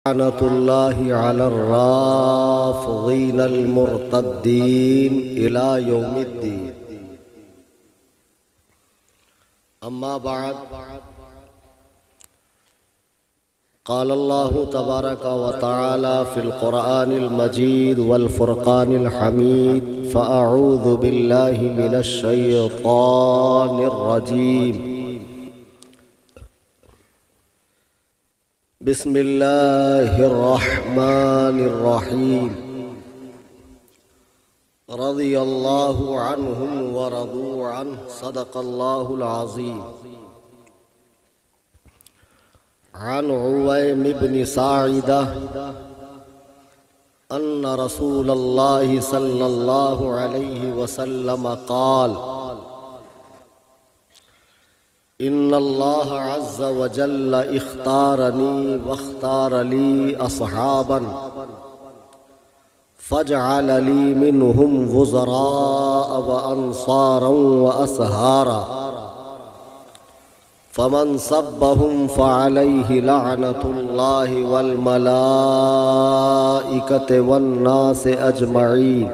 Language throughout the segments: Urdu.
لعنة الله على الرافضين المرتدين إلى يوم الدين. أما بعد، قال الله تبارك وتعالى في القرآن المجيد والفرقان الحميد: فأعوذ بالله من الشيطان الرجيم. بسم الله الرحمن الرحيم. رضي الله عنهم ورضوا عنه، صدق الله العظيم. عن عويم بن ساعدة أن رسول الله صلى الله عليه وسلم قال: إن الله عز وجل اختارني واختار لي أصحابا فجعل لي منهم وزراء وأنصارا وأسهارا، فمن سبهم فعليه لعنة الله والملائكة والناس أجمعين،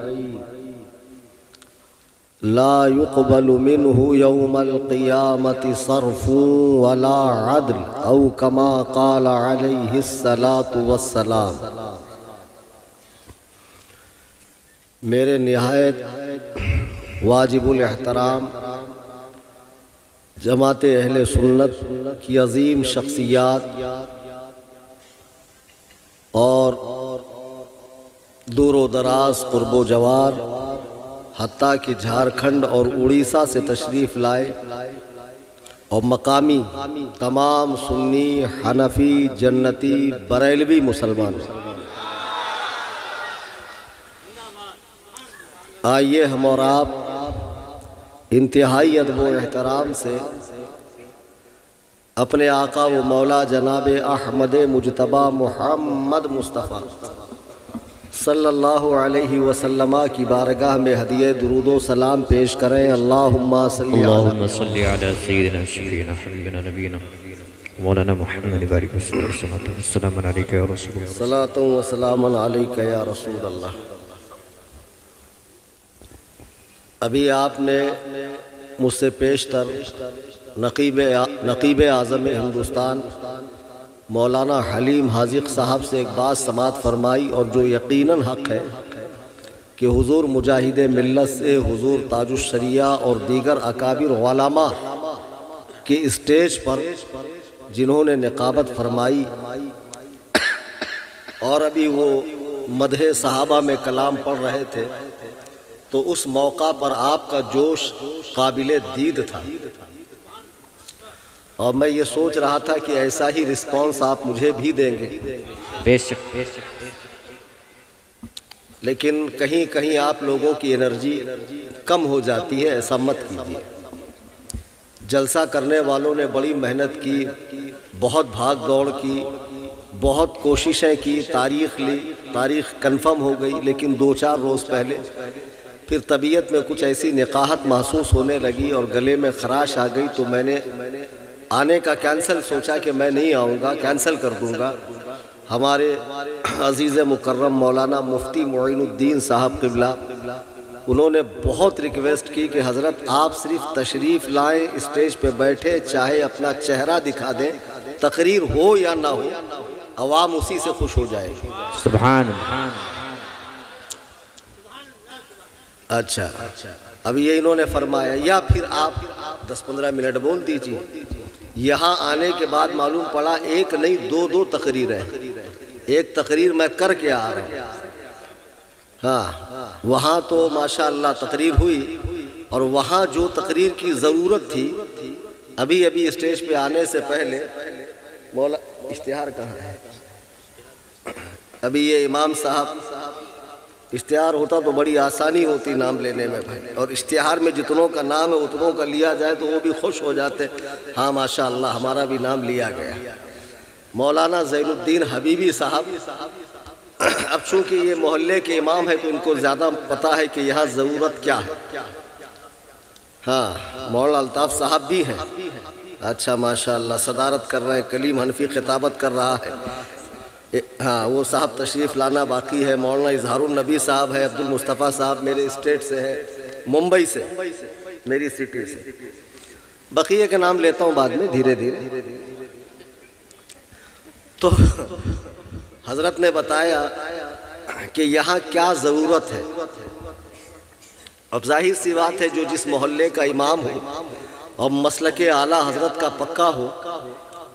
لا يقبل منه يوم القيامة صرف ولا عدل، أو كما قال عليه الصلاة والسلام. میرے نہایت واجب الاحترام جماعت اہل سنت کی عظیم شخصیات اور دور و دراز قرب و جوار حتیٰ کہ جھارکھنڈ اور اڑیسہ سے تشریف لائے، اور مقامی تمام سنی، حنفی، جنتی، بریلوی مسلمان، آئیے ہم اور آپ انتہائی ادب و احترام سے اپنے آقا و مولا جناب احمد مجتبی محمد مصطفیٰ صلی اللہ علیہ وسلم کی بارگاہ میں ہدیہ درود و سلام پیش کریں. اللہم صلی علی سیدنا شفیعنا حبیبنا نبینا مولانا محمد بارک وسلم. السلام علیکہ یا رسول اللہ. صلاۃ و سلام علیکہ یا رسول اللہ. ابھی آپ نے مجھ سے پیشتر نقیب اعظم ہندوستان مولانا حلیم حاذق صاحب سے ایک بات سماعت فرمائی، اور جو یقیناً حق ہے کہ حضور مجاہد ملت سے حضور تاج الشریعہ اور دیگر اکابر علماء کے اسٹیج پر جنہوں نے نقابت فرمائی، اور ابھی وہ مدح صحابہ میں کلام پڑھ رہے تھے، تو اس موقع پر آپ کا جوش قابل دید تھا، اور میں یہ سوچ رہا تھا کہ ایسا ہی رسپانس آپ مجھے بھی دیں گے. بے شک. لیکن کہیں کہیں آپ لوگوں کی انرجی کم ہو جاتی ہے، ایسا مت کیجیے. جلسہ کرنے والوں نے بڑی محنت کی، بہت بھاگ دوڑ کی، بہت کوششیں کی، تاریخ لی، تاریخ کنفرم ہو گئی، لیکن 2-4 روز پہلے پھر طبیعت میں کچھ ایسی نقاہت محسوس ہونے لگی اور گلے میں خراش آ گئی، تو میں نے آنے کا کینسل سوچا کہ میں نہیں آؤں گا، کینسل کر دوں گا. ہمارے عزیز مکرم مولانا مفتی معین الدین صاحب قبلہ، انہوں نے بہت ریکویسٹ کی کہ حضرت آپ صرف تشریف لائیں، اسٹیج پہ بیٹھے، چاہے اپنا چہرہ دکھا دیں، تقریر ہو یا نہ ہو، عوام اسی سے خوش ہو جائے گی. سبحان اللہ. اچھا، اب یہ انہوں نے فرمایا، یا پھر آپ 10-15 منٹ بول دیجیے. یہاں آنے کے بعد معلوم پڑا ایک نہیں 2 تقریر ہیں. ایک تقریر میں کر کے آ رہا ہوں. ہاں، وہاں تو ماشاءاللہ تقریر ہوئی، اور وہاں جو تقریر کی ضرورت تھی، ابھی اسٹیج پہ آنے سے پہلے مولا اشتہار کہاں ہے؟ ابھی یہ امام صاحب، اشتہار ہوتا تو بڑی آسانی ہوتی نام لینے میں بھائی، اور اشتہار میں جتنوں کا نام ہے اتنوں کا لیا جائے تو وہ بھی خوش ہو جاتے. ہاں ماشاءاللہ ہمارا بھی نام لیا گیا. مولانا زین الدین حبیبی صاحب، اب چونکہ یہ محلے کے امام ہے تو ان کو زیادہ پتہ ہے کہ یہاں ضرورت کیا ہے. ہاں، مولانا الطاف صاحب بھی ہیں. اچھا ماشاءاللہ صدارت کر رہے ہیں. کلیم حنفی خطابت کر رہا ہے. ہاں وہ صاحب تشریف لانا باقی ہے. مولانا اظہار النبی صاحب ہے. عبد المصطفیٰ صاحب میرے اسٹیٹ سے ہے, ممبئی سے, میری سٹی سے. بقیہ کے نام لیتا ہوں بعد میں دھیرے دھیرے. تو حضرت نے بتایا کہ یہاں کیا ضرورت ہے. اب ظاہر سی بات ہے جو جس محلے کا امام ہو اور مسلک اعلیٰ حضرت کا پکا ہو,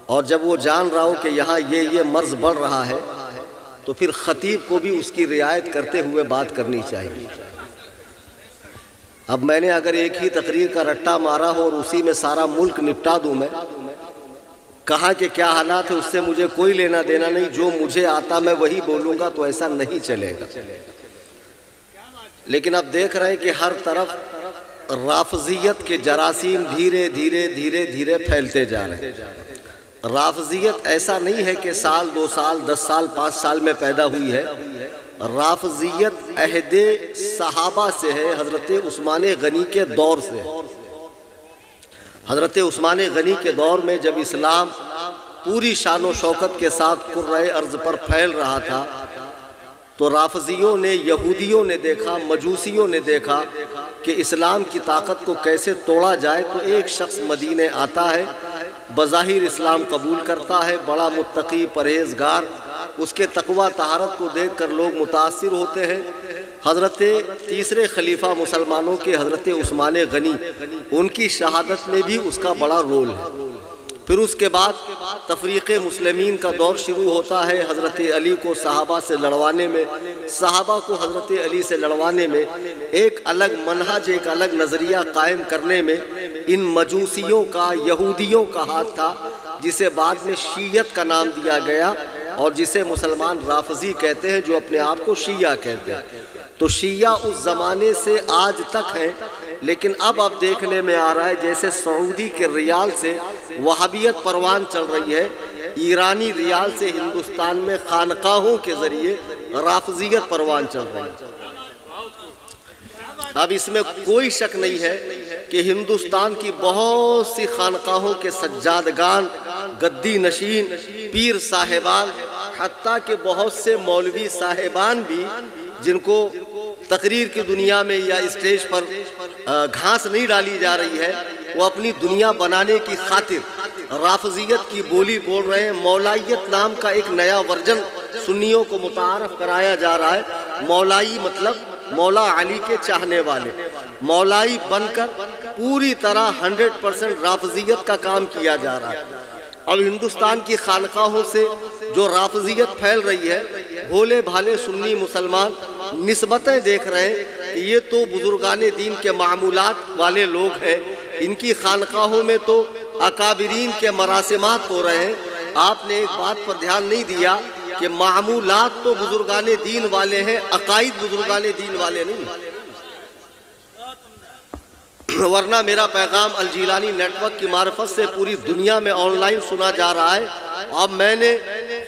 اور جب وہ جان رہا ہو کہ یہاں یہ مرض بڑھ رہا ہے, تو پھر خطیب کو بھی اس کی رعایت کرتے ہوئے بات کرنی چاہیے. اب میں نے اگر ایک ہی تقریر کا رٹا مارا ہو اور اسی میں سارا ملک نپٹا دوں, میں کہا کہ کیا حالات ہے اس سے مجھے کوئی لینا دینا نہیں, جو مجھے آتا میں وہی بولوں گا, تو ایسا نہیں چلے گا. لیکن اب دیکھ رہے ہیں کہ ہر طرف رافضیت کے جراثیم دھیرے دھیرے دھیرے دھیرے پھیلتے جا رہے ہیں. رافضیت ایسا نہیں ہے کہ سال 2 سال 10 سال 5 سال میں پیدا ہوئی ہے. رافضیت عہد صحابہ سے ہے, حضرت عثمان غنی کے دور سے. حضرت عثمان غنی کے دور میں جب اسلام پوری شان و شوکت کے ساتھ کرۂ ارض پر پھیل رہا تھا, تو رافضیوں نے, یہودیوں نے دیکھا, مجوسیوں نے دیکھا کہ اسلام کی طاقت کو کیسے توڑا جائے. تو ایک شخص مدینے آتا ہے, بظاہر اسلام قبول کرتا ہے, بڑا متقی پرہیزگار, اس کے تقوی طہارت کو دیکھ کر لوگ متاثر ہوتے ہیں. حضرت تیسرے خلیفہ مسلمانوں کے حضرت عثمان غنی, ان کی شہادت میں بھی اس کا بڑا رول ہے. پھر اس کے بعد تفریق مسلمین کا دور شروع ہوتا ہے. حضرت علی کو صحابہ سے لڑوانے میں, صحابہ کو حضرت علی سے لڑوانے میں, ایک الگ منہج, ایک الگ نظریہ قائم کرنے میں ان مجوسیوں کا, یہودیوں کا ہاتھ تھا, جسے بعد میں شیعت کا نام دیا گیا, اور جسے مسلمان رافضی کہتے ہیں, جو اپنے آپ کو شیعہ کہتے ہیں. تو شیعہ اس زمانے سے آج تک ہیں. لیکن اب دیکھنے میں آ رہا ہے جیسے سعودی کے ریال سے وہابیت پروان چل رہی ہے, ایرانی ریال سے ہندوستان میں خانقاہوں کے ذریعے رافضیت پروان چل رہی ہے. اب اس میں کوئی شک نہیں ہے کہ ہندوستان کی بہت سی خانقاہوں کے سجادگان, گدی نشین, پیر صاحبان, حتیٰ کہ بہت سے مولوی صاحبان بھی, جن کو تقریر کی دنیا میں یا اسٹیج پر گھاس نہیں ڈالی جا رہی ہے, وہ اپنی دنیا بنانے کی خاطر رافضیت کی بولی بول رہے ہیں. مولائیت نام کا ایک نیا ورژن سنیوں کو متعارف کرایا جا رہا ہے. مولائی مطلب مولا علی کے چاہنے والے. مولائی بن کر پوری طرح 100% رافضیت کا کام کیا جا رہا ہے. اب ہندوستان کی خانقاہوں سے جو رافضیت پھیل رہی ہے, بھولے بھالے سنی مسلمان نسبتیں دیکھ رہے ہیں کہ یہ تو بزرگان دین کے معمولات والے لوگ ہیں, ان کی خانقاہوں میں تو اکابرین کے مراسمات ہو رہے ہیں. آپ نے ایک بات پر دھیان نہیں دیا کہ معمولات تو بزرگان دین والے ہیں, عقائد بزرگان دین والے نہیں. ورنہ میرا پیغام الجیلانی نیٹ ورک کی معرفت سے پوری دنیا میں آن لائن سنا جا رہا ہے. اب میں نے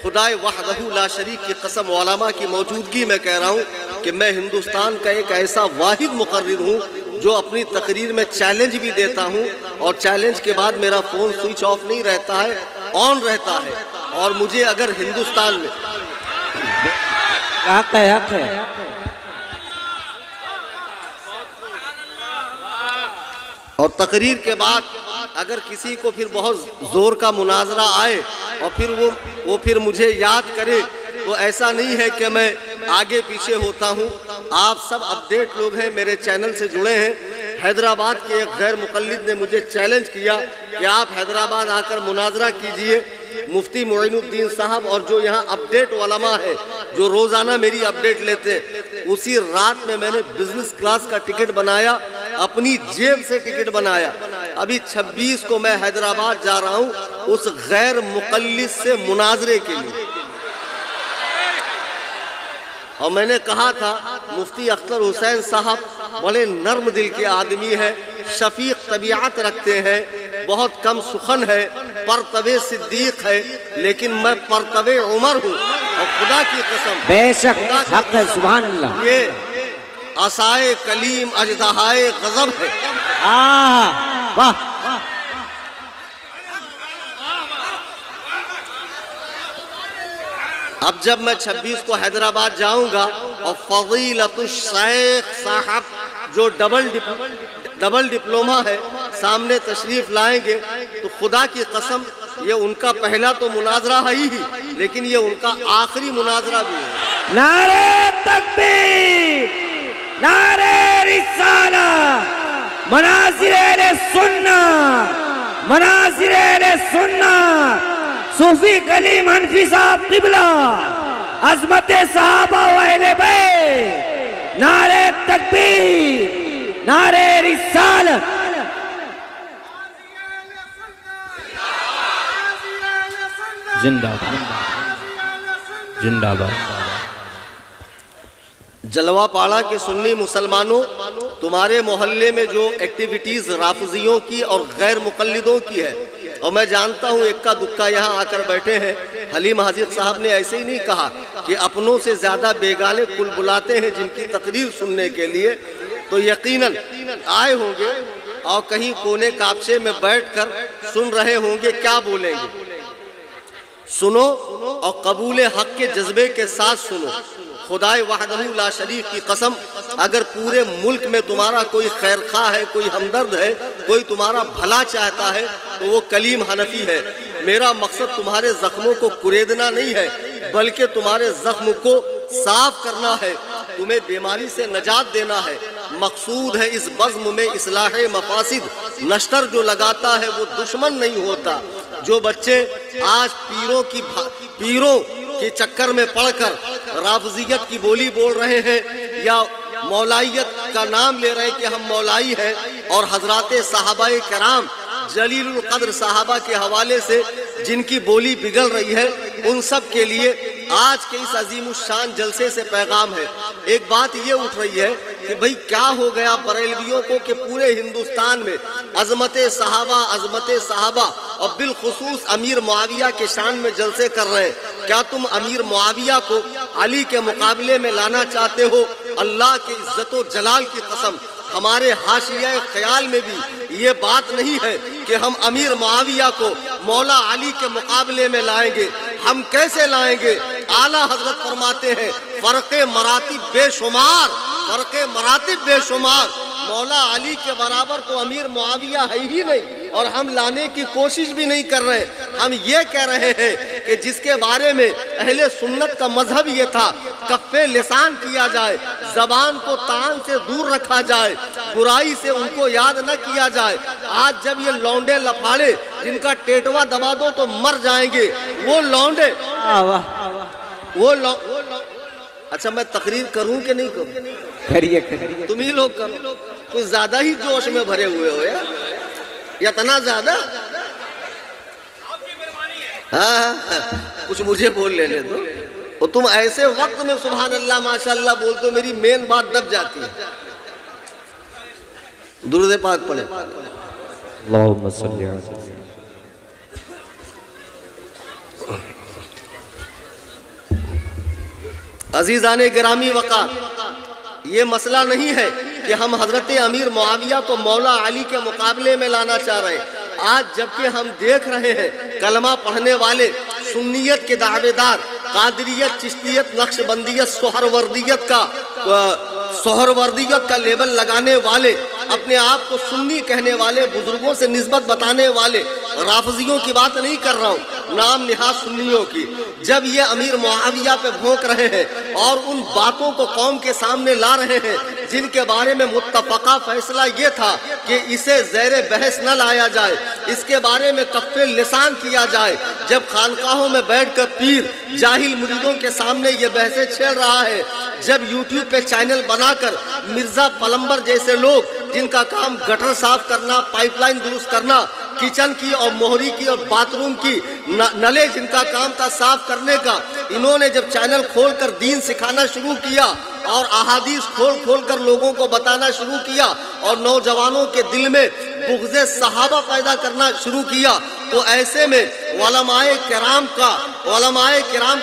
خدائے وحدہ لا شریک کی قسم علماء کی موجودگی میں کہہ رہا ہوں کہ میں ہندوستان کا ایک ایسا واحد مقرر ہوں جو اپنی تقریر میں چیلنج بھی دیتا ہوں, اور چیلنج کے بعد میرا فون سوئچ آف نہیں رہتا ہے, آن رہتا ہے. اور مجھے اگر ہندوستان میں حق ہے اور تقریر کے بعد اگر کسی کو پھر بہت زور کا مناظرہ آئے اور پھر مجھے یاد کرے, تو ایسا نہیں ہے کہ میں آگے پیچھے ہوتا ہوں. آپ سب اپڈیٹ لوگ ہیں, میرے چینل سے جڑے ہیں. حیدرآباد کے ایک غیر مقلد نے مجھے چیلنج کیا کہ آپ حیدرآباد آ کر مناظرہ کیجئے. مفتی معین الدین صاحب اور جو یہاں اپڈیٹ علماء ہے, جو روزانہ میری اپڈیٹ لیتے ہیں, اسی رات میں نے بزنس کلاس کا ٹکٹ بنایا, اپنی جیب سے ٹکٹ بنایا. ابھی 26 کو میں حیدرآباد جا رہا ہوں اس غیر مقلد سے مناظرے کے لیے. اور میں نے کہا تھا مفتی اختر حسین صاحب بڑے نرم دل کے آدمی ہیں, شفیق طبیعت رکھتے ہیں, بہت کم سخن ہے, پرتو صدیق ہے, لیکن میں پرتو عمر ہوں. اور خدا کی قسم, بے شک حق ہے, سبحان اللہ, یہ عصائے کلیم اژدہائے غضب ہے. واہ اب جب میں 26 کو حیدرآباد جاؤں گا اور فضیلت الشیخ صاحب جو ڈبل ڈپلوما ہے سامنے تشریف لائیں گے تو خدا کی قسم یہ ان کا پہلا تو مناظرہ ہے ہی لیکن یہ ان کا آخری مناظرہ بھی ہے۔ نعرہ تکبیر، نعرہ رسالہ، مناظر اہل سنت، مناظر اہل سنت، صوفی کلیم حنفی صاحب قبلہ، عظمت صحابہ و اہل بیت، نعرہ تکبیر، نعرہ رسالت۔ زندہ زندہ باد۔ جلوہ پاڑا کے سنی مسلمانوں، تمہارے محلے میں جو ایکٹیویٹیز رافضیوں کی اور غیر مقلدوں کی ہے، اور میں جانتا ہوں اکا دکا یہاں آ کر بیٹھے ہیں، حلیم حاجت صاحب نے ایسے ہی نہیں کہا کہ اپنوں سے زیادہ بیگانے کل بلاتے ہیں جن کی تقریر سننے کے لیے، تو یقیناً آئے ہوں گے اور کہیں کونے کاپچے میں بیٹھ کر سن رہے ہوں گے کیا بولیں گے۔ سنو اور قبول حق کے جذبے کے ساتھ سنو۔ خدائے وحدہ لا شریک کی قسم، اگر پورے ملک میں تمہارا کوئی خیرخواہ ہے، کوئی ہمدرد ہے، کوئی تمہارا بھلا چاہتا ہے تو وہ کلیم حنفی ہے۔ میرا مقصد تمہارے زخموں کو کریدنا نہیں ہے بلکہ تمہارے زخم کو صاف کرنا ہے، تمہیں بیماری سے نجات دینا ہے۔ مقصود ہے اس بزم میں اصلاح مفاسد، نشتر جو لگاتا ہے وہ دشمن نہیں ہوتا۔ جو بچے آج پیروں کے چکر میں پڑھ کر رافضیت کی بولی بول رہے ہیں یا مولائیت کا نام لے رہے ہیں کہ ہم مولائی ہیں، اور حضرات صحابہ کرام جلیل القدر صحابہ کے حوالے سے جن کی بولی بگڑ رہی ہے، ان سب کے لیے آج کے اس عظیم الشان جلسے سے پیغام ہے۔ ایک بات یہ اٹھ رہی ہے کہ بھئی کیا ہو گیا بریلویوں کو کہ پورے ہندوستان میں عظمت صحابہ اور بالخصوص امیر معاویہ کے شان میں جلسے کر رہے ہیں۔ کیا تم امیر معاویہ کو علی کے مقابلے میں لانا چاہتے ہو؟ اللہ کے عزت و جلال کی قسم، ہمارے حاشیہ خیال میں بھی یہ بات نہیں ہے کہ ہم امیر معاویہ کو مولا علی کے مقابلے میں لائیں گے۔ ہم کیسے لائیں گے؟ اعلیٰ حضرت فرماتے ہیں فرق مراتب بے شمار، فرق مراتب بے شمار، مولا علی کے برابر تو امیر معاویہ ہے ہی نہیں، اور ہم لانے کی کوشش بھی نہیں کر رہے۔ ہم یہ کہہ رہے ہیں کہ جس کے بارے میں اہل سنت کا مذہب یہ تھا کف لسان کیا جائے، زبان کو طعن سے دور رکھا جائے، برائی سے ان کو یاد نہ کیا جائے۔ آج جب یہ لونڈے لفاڑے جن کا ٹیٹوا دبا دو تو مر جائیں گے، وہ لونڈے اچھا میں تقریر کروں کہ نہیں کروں؟ کریے تم ہی لوگ کرو، کچھ زیادہ ہی جوش میں بھرے ہوئے ہو یا اتنا زیادہ؟ ہاں کچھ مجھے بول لینے دو، اور تم ایسے وقت میں سبحان اللہ ماشاءاللہ بولتے ہو میری مین بات دب جاتی ہے۔ درود پاک پڑھیں۔ اللہم صلی علی عزیزان گرامی وقار، یہ مسئلہ نہیں ہے کہ ہم حضرت امیر معاویہ کو مولا علی کے مقابلے میں لانا چاہ رہے ہیں۔ آج جبکہ ہم دیکھ رہے ہیں کلمہ پڑھنے والے سنیت کے دعوے دار، قادریت، چشتیت، نقشبندیت، سہروردیت کا لیبل لگانے والے، اپنے آپ کو سنی کہنے والے، بزرگوں سے نسبت بتانے والے، رافضیوں کی بات نہیں کر رہا ہوں، نام نہاد سنیوں کی، جب یہ امیر معاویہ پہ بھونک رہے ہیں اور ان باتوں کو قوم کے سامنے لا رہے ہیں جن کے بارے میں متفقہ فیصلہ یہ تھا کہ اسے زیر بحث نہ لایا جائے، اس کے بارے میں کف لسان کیا جائے، جب خانقاہوں میں بیٹھ کر پیر جاہل مریدوں کے سامنے یہ بحثیں چھیڑ رہا ہے، جب یوٹیوب پہ چینل بنا کر مرزا پلمبر جیسے لوگ جن کا کام گٹر صاف کرنا، پائپ لائن درست کرنا، کچن کی اور موہری کی اور باتھ روم کی نلے جن کا کام تھا صاف کرنے کا، انہوں نے جب چینل کھول کر دین سکھانا شروع کیا اور احادیث کھول کر لوگوں کو بتانا شروع کیا اور نوجوانوں کے دل میں بغض صحابہ پیدا کرنا شروع کیا، تو ایسے میں علماء کرام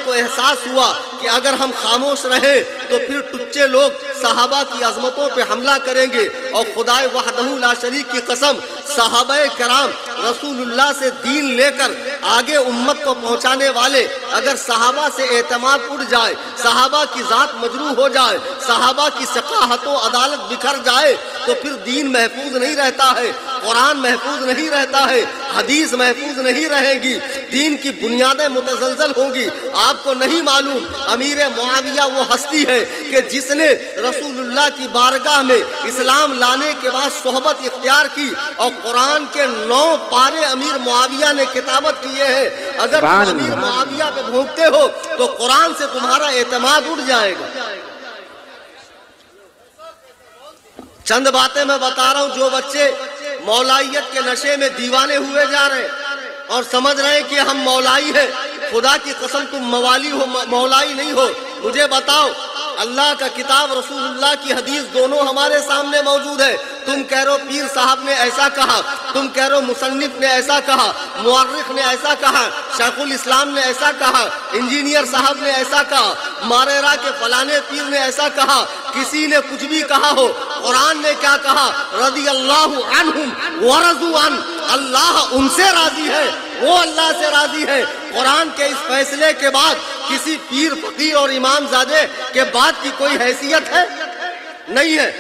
کو احساس ہوا کہ اگر ہم خاموش رہیں تو پھر ٹچے لوگ صحابہ کی عظمتوں پہ حملہ کریں گے، اور خدائے وحدہ لا شریک کی قسم صحابہ کرام رسول اللہ سے دین لے کر آگے امت کو پہنچانے والے اگر صحابہ سے اعتماد اٹھ جائے، صحابہ کی ذات مجروح ہو جائے، صحابہ کی ثقافت و عدالت بکھر جائے تو پھر دین محفوظ نہیں رہتا ہے، قرآن محفوظ نہیں رہتا ہے، حدیث محفوظ نہیں رہے گی، دین کی بنیادیں متزلزل ہوں گی۔ آپ کو نہیں معلوم امیر معاویہ وہ ہستی ہے کہ جس نے رسول اللہ کی بارگاہ میں اسلام لانے کے بعد صحبت اختیار کی اور قرآن کے 9 پارے امیر معاویہ نے کتابت کیے ہیں۔ اگر تم امیر معاویہ پہ بھونکتے ہو تو قرآن سے تمہارا اعتماد اٹھ جائے گا۔ چند باتیں میں بتا رہا ہوں، جو بچے مولائیت کے نشے میں دیوانے ہوئے جا رہے ہیں اور سمجھ رہے ہیں کہ ہم مولائی ہیں، خدا کی قسم تم موالی ہو، مولائی نہیں ہو۔ مجھے بتاؤ، اللہ کا کتاب رسول اللہ کی حدیث دونوں ہمارے سامنے موجود ہے۔ تم کہہ رہو پیر صاحب نے ایسا کہا، تم کہہ رہو مصنف نے ایسا کہا، مورخ نے ایسا کہا، شیخ الاسلام نے ایسا کہا، انجینئر صاحب نے ایسا کہا، ماریرا کے فلانے پیر نے ایسا کہا، کسی نے کچھ بھی کہا ہو، قرآن نے کیا کہا؟ رضی اللہ عنہم ورضوا عنہ، اللہ ان سے راضی ہے، وہ اللہ سے راضی ہے۔ قرآن کے اس فیصلے کے بعد کسی پیر فقیر اور امام زادے کے بعد کی کوئی حیثیت ہے؟ نہیں ہے۔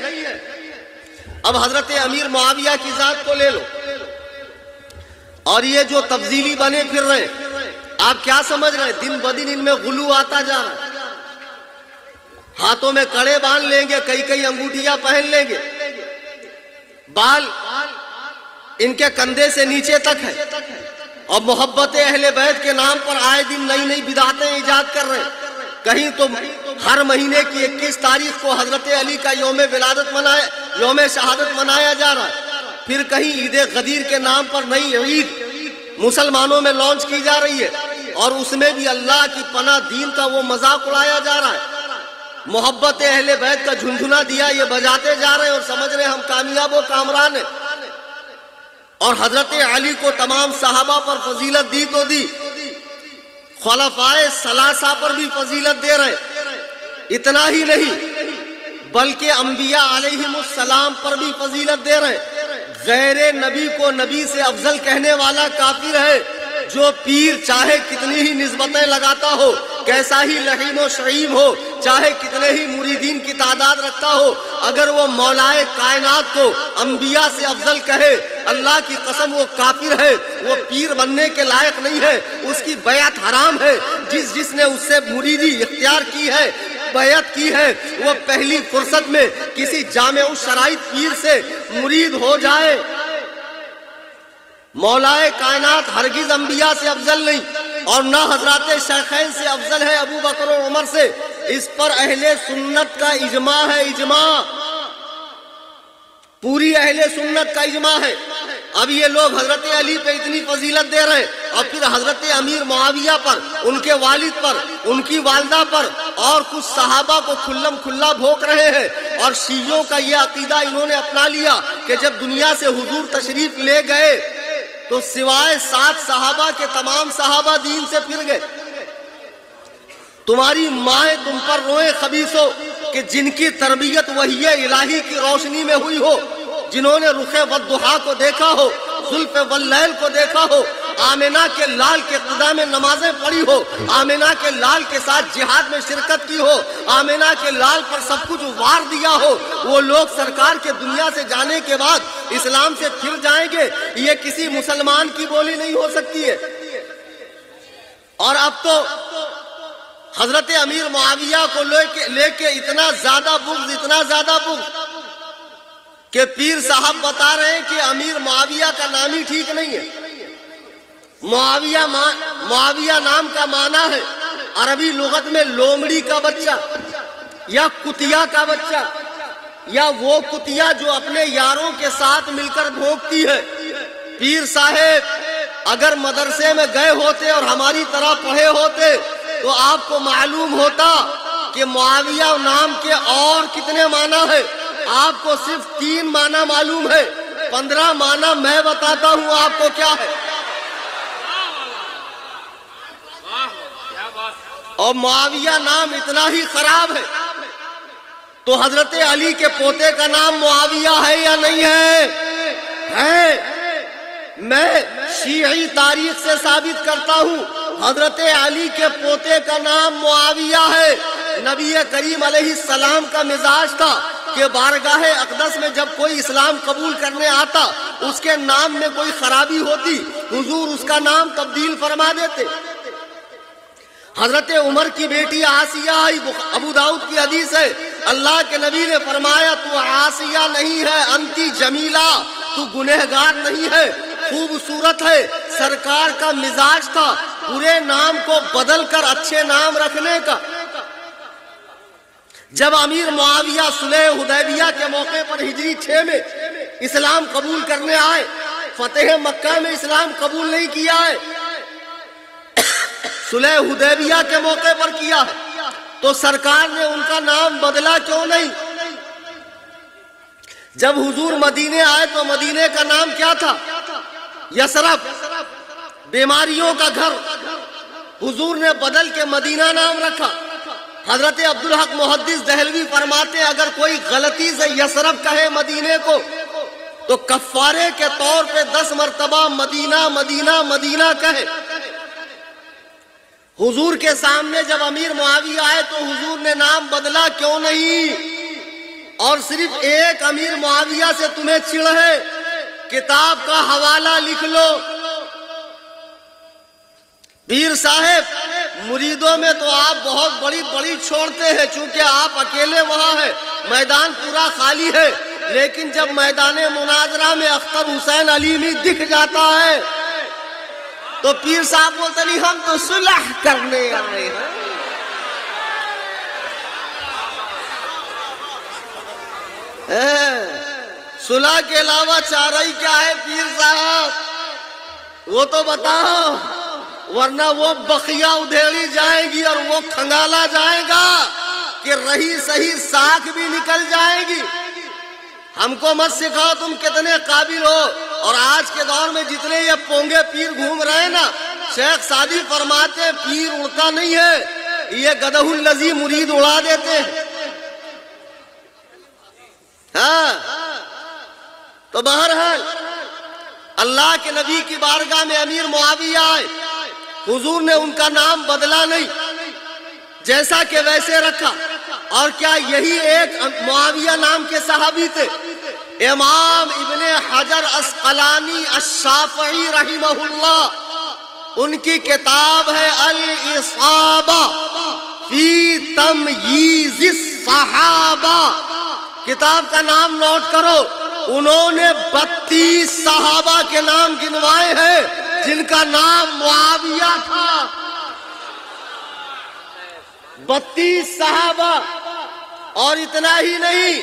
اب حضرت امیر معاویہ کی ذات کو لے لو، اور یہ جو تبدیلی بنے پھر رہے، آپ کیا سمجھ رہے ہیں؟ دن بدن ان میں غلو آتا جا رہا ہے، ہاتھوں میں کڑے باندھ لیں گے، کئی انگوٹھیاں پہن لیں گے، بال ان کے کندھے سے نیچے تک ہے، اور محبت اہل بیت کے نام پر آئے دن نئی بدعتیں ایجاد کر رہے ہیں۔ کہیں تو ہر مہینے کی 21 تاریخ کو حضرت علی کا یوم شہادت منایا جا رہا ہے، پھر کہیں عید غدیر کے نام پر نئی عید مسلمانوں میں لانچ کی جا رہی ہے، اور اس میں بھی اللہ کی پناہ دین کا وہ مذاق اڑایا جا رہا ہے۔ محبت اہل بیت کا جھنجھنا دیا یہ بجاتے جا رہے ہیں اور سمجھ رہے ہیں ہم کامیاب و کامران ہیں، اور حضرت علی کو تمام صحابہ پر فضیلت دی تو دی، خلفائے ثلاثہ پر بھی فضیلت دے رہے۔ اتنا ہی نہیں بلکہ انبیاء علیہم السلام پر بھی فضیلت دے رہے۔ غیر نبی کو نبی سے افضل کہنے والا کافر ہے۔ جو پیر چاہے کتنی ہی نسبتیں لگاتا ہو، کیسا ہی لحیم و شعیب ہو، چاہے کتنے ہی مریدین کی تعداد رکھتا ہو، اگر وہ مولا کائنات کو انبیاء سے افضل کہے، اللہ کی قسم وہ کافر ہے، وہ پیر بننے کے لائق نہیں ہے، اس کی بیعت حرام ہے۔ جس نے اس سے مریدی اختیار کی ہے، بیعت کی ہے، وہ پہلی فرصت میں کسی جامع الشرائط پیر سے مرید ہو جائے۔ مولا کائنات ہرگز انبیاء سے افضل نہیں، اور نہ حضرات شیخین سے افضل ہے ابو بکر و عمر سے۔ اس پر اہل سنت کا اجماع ہے، اجماع، پوری اہل سنت کا اجماع ہے۔ اب یہ لوگ حضرت علی پہ اتنی فضیلت دے رہے ہیں، اور پھر حضرت امیر معاویہ پر، ان کے والد پر، ان کی والدہ پر اور کچھ صحابہ کو کھلم کھلا بھوک رہے ہیں۔ اور شیعوں کا یہ عقیدہ انہوں نے اپنا لیا کہ جب دنیا سے حضور تشریف لے گئے تو سوائے 7 صحابہ کے تمام صحابہ دین سے پھر گئے۔ تمہاری مائیں تم پر روئے خبیثو کہ جن کی تربیت وحی الہی کی روشنی میں ہوئی ہو، جنہوں نے رخ والضحیٰ کو دیکھا ہو، زلف واللیل کو دیکھا ہو، آمنہ کے لال کے قدام میں نمازیں پڑھی ہو، آمنہ کے لال کے ساتھ جہاد میں شرکت کی ہو، آمنہ کے لال پر سب کچھ وار دیا ہو، وہ لوگ سرکار کے دنیا سے جانے کے بعد اسلام سے پھر جائیں گے، یہ کسی مسلمان کی بولی نہیں ہو سکتی ہے۔ اور اب تو حضرت امیر معاویہ کو لے کے اتنا زیادہ بغض کہ پیر صاحب بتا رہے ہیں کہ امیر معاویہ کا نام ہی ٹھیک نہیں ہے۔ معاویہ نام کا معنی ہے عربی لغت میں لومڑی کا بچہ یا کتیا کا بچہ، یا وہ کتیا جو اپنے یاروں کے ساتھ مل کر بھونکتی ہے۔ پیر صاحب اگر مدرسے میں گئے ہوتے اور ہماری طرح پڑھے ہوتے تو آپ کو معلوم ہوتا کہ معاویہ نام کے اور کتنے معنی ہے۔ آپ کو صرف 3 معنی معلوم ہے، 15 معنی میں بتاتا ہوں آپ کو کیا ہے۔ اور معاویہ نام اتنا ہی خراب ہے تو حضرت علی کے پوتے کا نام معاویہ ہے یا نہیں ہے؟ ہے۔ میں شیعی تاریخ سے ثابت کرتا ہوں حضرت علی کے پوتے کا نام معاویہ ہے۔ نبی کریم علیہ السلام کا مزاج تھا کہ بارگاہ اقدس میں جب کوئی اسلام قبول کرنے آتا اس کے نام میں کوئی خرابی ہوتی حضور اس کا نام تبدیل فرما دیتے۔ حضرت عمر کی بیٹی آسیہ آئی، ابو داؤد کی حدیث ہے، اللہ کے نبی نے فرمایا تو آسیہ نہیں ہے، انتی جمیلہ، تو گنہگار نہیں ہے، خوبصورت ہے۔ سرکار کا مزاج تھا برے نام کو بدل کر اچھے نام رکھنے کا۔ جب امیر معاویہ صلح حدیبیہ کے موقع پر ہجری 6 میں اسلام قبول کرنے آئے، فتح مکہ میں اسلام قبول نہیں کیا ہے، صلح حدیبیہ کے موقع پر کیا ہے، تو سرکار نے ان کا نام بدلا کیوں نہیں؟ جب حضور مدینے آئے تو مدینے کا نام کیا تھا؟ یثرب، بیماریوں کا گھر، حضور نے بدل کے مدینہ نام رکھا۔ حضرت عبدالحق محدث دہلوی فرماتے ہیں اگر کوئی غلطی سے یثرب کہے مدینے کو تو کفارے کے طور پہ 10 مرتبہ مدینہ مدینہ مدینہ کہے۔ حضور کے سامنے جب امیر معاویہ آئے تو حضور نے نام بدلا کیوں نہیں؟ اور صرف ایک امیر معاویہ سے تمہیں چڑ ہے، کتاب کا حوالہ لکھ لو۔ پیر صاحب مریدوں میں تو آپ بہت بڑی بڑی چھوڑتے ہیں، چونکہ آپ اکیلے وہاں ہیں، میدان پورا خالی ہے، لیکن جب میدان مناظرہ میں اختر حسین علیمی دکھ جاتا ہے تو پیر صاحب بولتے نہیں ہم تو صلح کرنے آئے ہیں۔ صلح کے علاوہ چارہ کیا ہے پیر صاحب؟ وہ تو بتاؤ، ورنہ وہ بخیا ادھیڑی جائے گی اور وہ کھنگالا جائے گا کہ رہی صحیح ساکھ بھی نکل جائے گی۔ ہم کو مت سکھاؤ تم کتنے قابل ہو۔ اور آج کے دور میں جتنے یہ پونگے پیر گھوم رہے ہیں نا، شیخ سعدی فرماتے ہیں پیر اڑتا نہیں ہے، یہ گدہ الذی مرید اڑا دیتے ہیں۔ ہاں تو بہرحال اللہ کے نبی کی بارگاہ میں امیر معاویہ آئے، حضور نے ان کا نام بدلا نہیں، جیسا کہ ویسے رکھا۔ اور کیا یہی ایک معاویہ نام کے صحابی تھے؟ امام ابن حجر عسقلانی الشافعی رحمہ اللہ، ان کی کتاب ہے الاصابہ فی تمییز الصحابہ، کتاب کا نام نوٹ کرو۔ انہوں نے 32 صحابہ کے نام گنوائے ہیں جن کا نام معاویہ تھا۔ 32 صحابہ، اور اتنا ہی نہیں،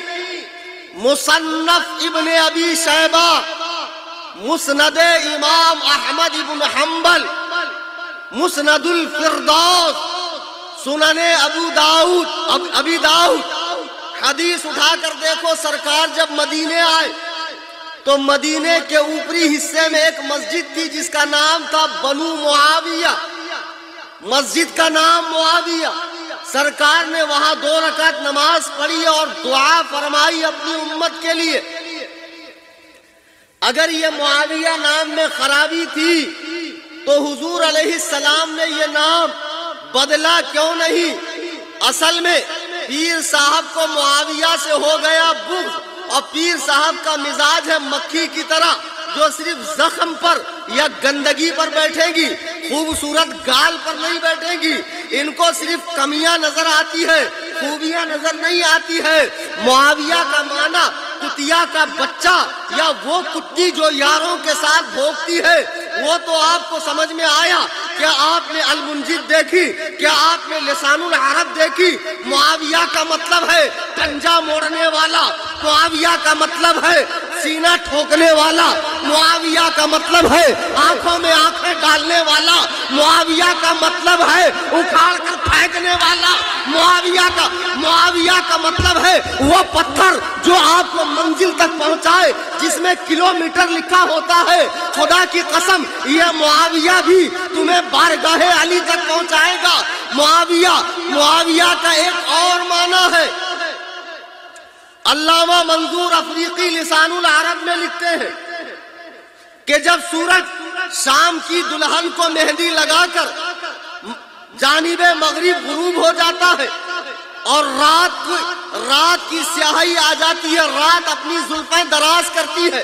مصنف ابن ابی شیبہ، مسند امام احمد ابن حنبل، مسند الفردوس، سنن ابی داؤد، حدیث اٹھا کر دیکھو۔ سرکار جب مدینے آئے تو مدینے کے اوپری حصے میں ایک مسجد تھی جس کا نام تھا بنو معاویہ، مسجد کا نام معاویہ۔ سرکار نے وہاں 2 رکعت نماز پڑھی اور دعا فرمائی اپنی امت کے لیے۔ اگر یہ معاویہ نام میں خرابی تھی تو حضور علیہ السلام نے یہ نام بدلا کیوں نہیں؟ اصل میں پیر صاحب کو معاویہ سے ہو گیا بغض، اور پیر صاحب کا مزاج ہے مکھی کی طرح جو صرف زخم پر یا گندگی پر بیٹھے گی، خوبصورت گال پر نہیں بیٹھے گی۔ ان کو صرف کمیاں نظر آتی ہے، خوبیاں نظر نہیں آتی ہے۔ معاویہ کا معنی کتیا کا بچہ یا وہ کتی جو یاروں کے ساتھ بھوکتی ہے، وہ تو آپ کو سمجھ میں آیا۔ کیا آپ نے المنجد دیکھی؟ کیا آپ نے لسان العرب دیکھی؟ معاویہ کا مطلب ہے پنجہ موڑنے والا، معاویہ کا مطلب ہے سینہ ٹھوکنے والا، معاویہ کا مطلب ہے آنکھوں میں آنکھیں ڈالنے والا، معاویہ کا مطلب ہے اکھاڑ کر پھینکنے والا، معاویہ کا مطلب ہے وہ پتھر جو آپ کو منزل تک پہنچائے جس میں کلومیٹر لکھا ہوتا ہے۔ خدا کی قسم یہ معاویہ بھی تمہیں بارگاہ علی تک پہنچائے گا۔ معاویہ کا ایک اور معنی ہے، علامہ منظور افریقی لسان العرب میں لکھتے ہیں کہ جب سورج شام کی دلہن کو مہندی لگا کر جانب مغرب غروب ہو جاتا ہے اور رات کی سیاہی آ جاتی ہے، رات اپنی زلفیں دراز کرتی ہے،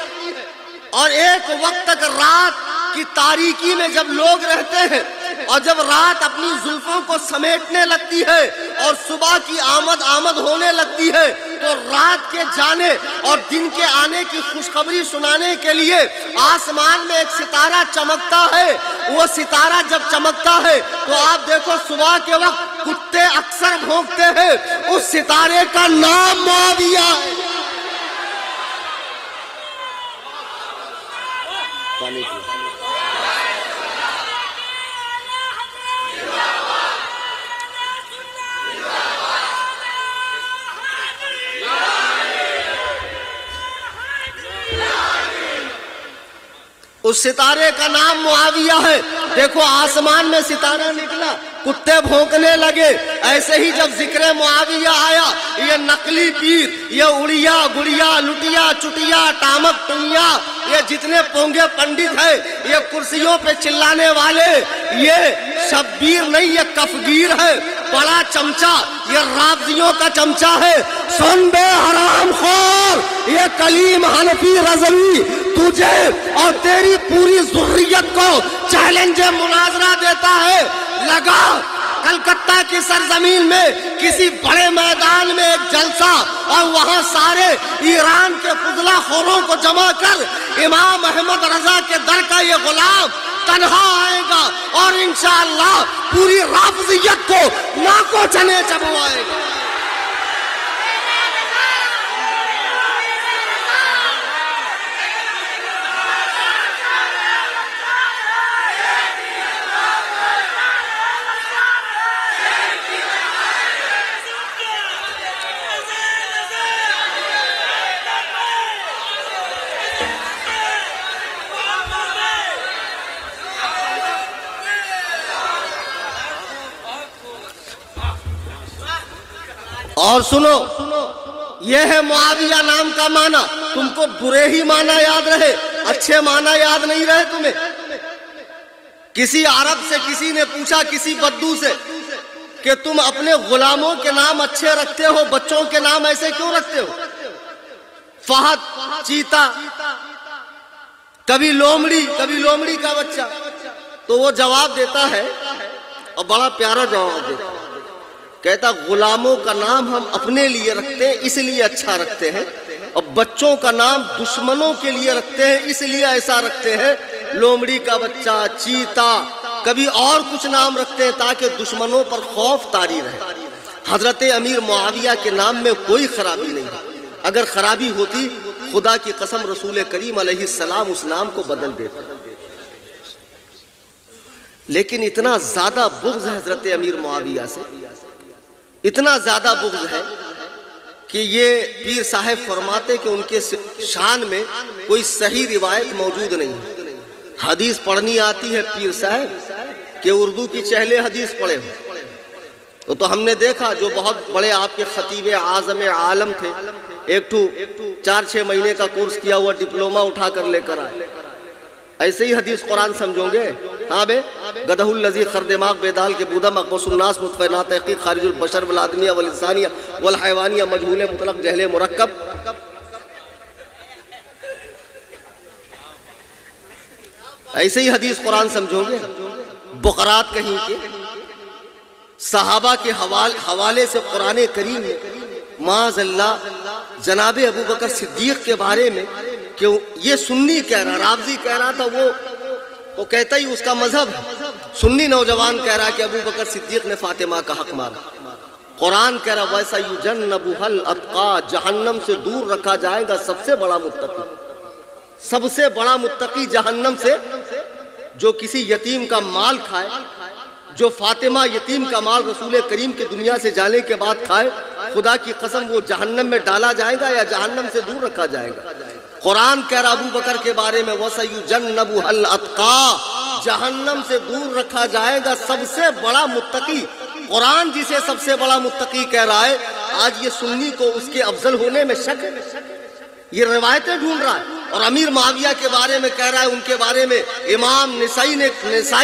اور ایک وقت تک رات کی تاریکی میں جب لوگ رہتے ہیں اور جب رات اپنی زلفوں کو سمیٹنے لگتی ہے اور صبح کی آمد ہونے لگتی ہے، تو رات کے جانے اور دن کے آنے کی خوشخبری سنانے کے لیے آسمان میں ایک ستارہ چمکتا ہے۔ وہ ستارہ جب چمکتا ہے تو آپ دیکھو صبح کے وقت کتے اکثر بھونکتے ہیں، اس ستارے کا نام معاویہ ہے۔ پانی کی اس ستارے کا نام معاویہ ہے۔ دیکھو آسمان میں ستارہ نکلا، کتے بھونکنے لگے۔ ایسے ہی جب ذکر معاویہ آیا، یہ نقلی پیر، یہ اڑیا گڑیا لٹیا چٹیا ٹامک ٹنیا، یہ جتنے پونگے پنڈت ہیں، یہ کرسیوں پہ چلانے والے، یہ شبیر نہیں، یہ کفگیر ہے، بڑا چمچہ، یہ رافضیوں کا چمچہ ہے۔ سن بے حرام خور، یہ کلیم حنفی رضوی تجھے اور تیری پوری ذریت کو چیلنج مناظرہ دیتا ہے۔ لگا کلکتہ کی سرزمین میں کسی بڑے میدان میں ایک جلسہ، اور وہاں سارے ایران کے فضلہ خوروں کو جمع کر امام احمد رضا کے در کا یہ غلام تنہا آئے گا اور انشاءاللہ پوری رافضیت کو ناکو چنے چبوائے گا۔ اور سنو، یہ ہے معاویہ نام کا معنی۔ تم کو برے ہی معنی یاد رہے، اچھے معنی یاد نہیں رہے تمہیں۔ کسی عرب سے کسی نے پوچھا، کسی بدو سے، کہ تم اپنے غلاموں کے نام اچھے رکھتے ہو، بچوں کے نام ایسے کیوں رکھتے ہو؟ فہد، چیتا، کبھی لومڑی کا بچہ۔ تو وہ جواب دیتا ہے، اور بڑا پیارا جواب دیتا ہے، کہتا غلاموں کا نام ہم اپنے لیے رکھتے ہیں اس لیے اچھا رکھتے ہیں، اور بچوں کا نام دشمنوں کے لیے رکھتے ہیں اس لیے ایسا رکھتے ہیں۔ لومڑی کا بچہ، چیتا، کبھی اور کچھ نام رکھتے ہیں تاکہ دشمنوں پر خوف طاری رہے۔ حضرت امیر معاویہ کے نام میں کوئی خرابی نہیں ہے، اگر خرابی ہوتی خدا کی قسم رسول کریم علیہ السلام اس نام کو بدل دیتا۔ لیکن اتنا زیادہ بغض ہے حضرت امیر معاویہ سے، اتنا زیادہ بغض ہے کہ یہ پیر صاحب فرماتے کہ ان کے شان میں کوئی صحیح روایت موجود نہیں ہے۔ حدیث پڑھنی آتی ہے پیر صاحب کہ اردو کی چہلے حدیث پڑھے ہو، تو ہم نے دیکھا جو بہت بڑے آپ کے خطیب اعظم عالم تھے، ایک 4-6 مہینے کا کورس کیا ہوا ڈپلوما اٹھا کر لے کر آئے۔ ایسے ہی حدیث قرآن سمجھو گے؟ ہاں بے گدہ الذی خردماغ بیدال کے بودہ مقبوس الناس مطفع نا تحقیق خارج البشر والآدمیہ والانسانیہ والحیوانیہ مجہول مطلق جہل مرکب۔ ایسے ہی حدیث قرآن سمجھو گے؟ بقرات کہیں کے صحابہ کے حوالے سے قرآن کریم میں معاذ اللہ جناب ابو بکر صدیق کے بارے میں کہ یہ سنی کہہ رہا، رافضی کہہ رہا تھا، وہ کہتا ہی اس کا مذہب ہے۔ سنی نوجوان کہہ رہا کہ ابو بکر صدیق نے فاطمہ کا حق مارا۔ قرآن کہہ رہا وَيَسَيُجَنَّبُهَا الْأَتْقَى، جہنم سے دور رکھا جائے گا سب سے بڑا متقی، سب سے بڑا متقی جہنم سے، جو کسی یتیم کا مال کھائے، جو فاطمہ یتیم کا مال رسول کریم کی دنیا سے جانے کے بعد کھائے، خدا کی قسم وہ جہنم میں ڈالا جائے گا یا جہنم سے دور رکھا جائے گا۔ قرآن کہہ رہا ابو بکر کے بارے میں وَسَيُجَنَّبُهَا الْأَتْقَى، جہنم سے دور رکھا جائے گا سب سے بڑا متقی۔ قرآن جسے سب سے بڑا متقی کہہ رہا ہے، آج یہ سنی کو اس کے افضل ہونے میں شک ہے، یہ روایتیں ڈھونڈ رہا ہے۔ اور امیر معاویہ کے بارے میں کہہ رہا ہے ان کے بارے میں امام نسائی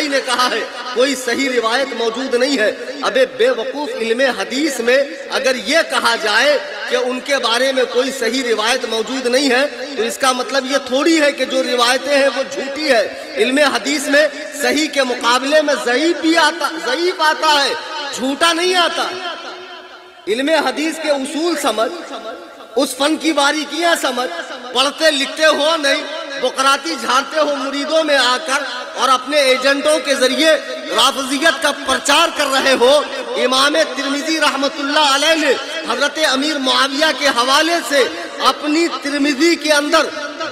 نے کہا ہے کوئی صحیح روایت موجود نہیں ہے۔ ابے بے وقوف، علم حدیث میں اگر یہ کہا جائے کہ ان کے بارے میں کوئی صحیح روایت موجود نہیں ہے تو اس کا مطلب یہ تھوڑی ہے کہ جو روایتیں ہیں وہ جھوٹی ہے۔ علم حدیث میں صحیح کے مقابلے میں ضعیف آتا ہے، جھوٹا نہیں آتا۔ علم حدیث کے اصول سمجھ، اس فن کی باریکیاں سمجھ، پڑھتے لکھتے ہو نہیں، بقراتی جھاڑتے ہو مریدوں میں آ کر اور اپنے ایجنٹوں کے ذریعے رافضیت کا پرچار کر رہے ہو۔ امام ترمذی رحمت اللہ علیہ نے حضرت امیر معاویہ کے حوالے سے اپنی ترمذی کے اندر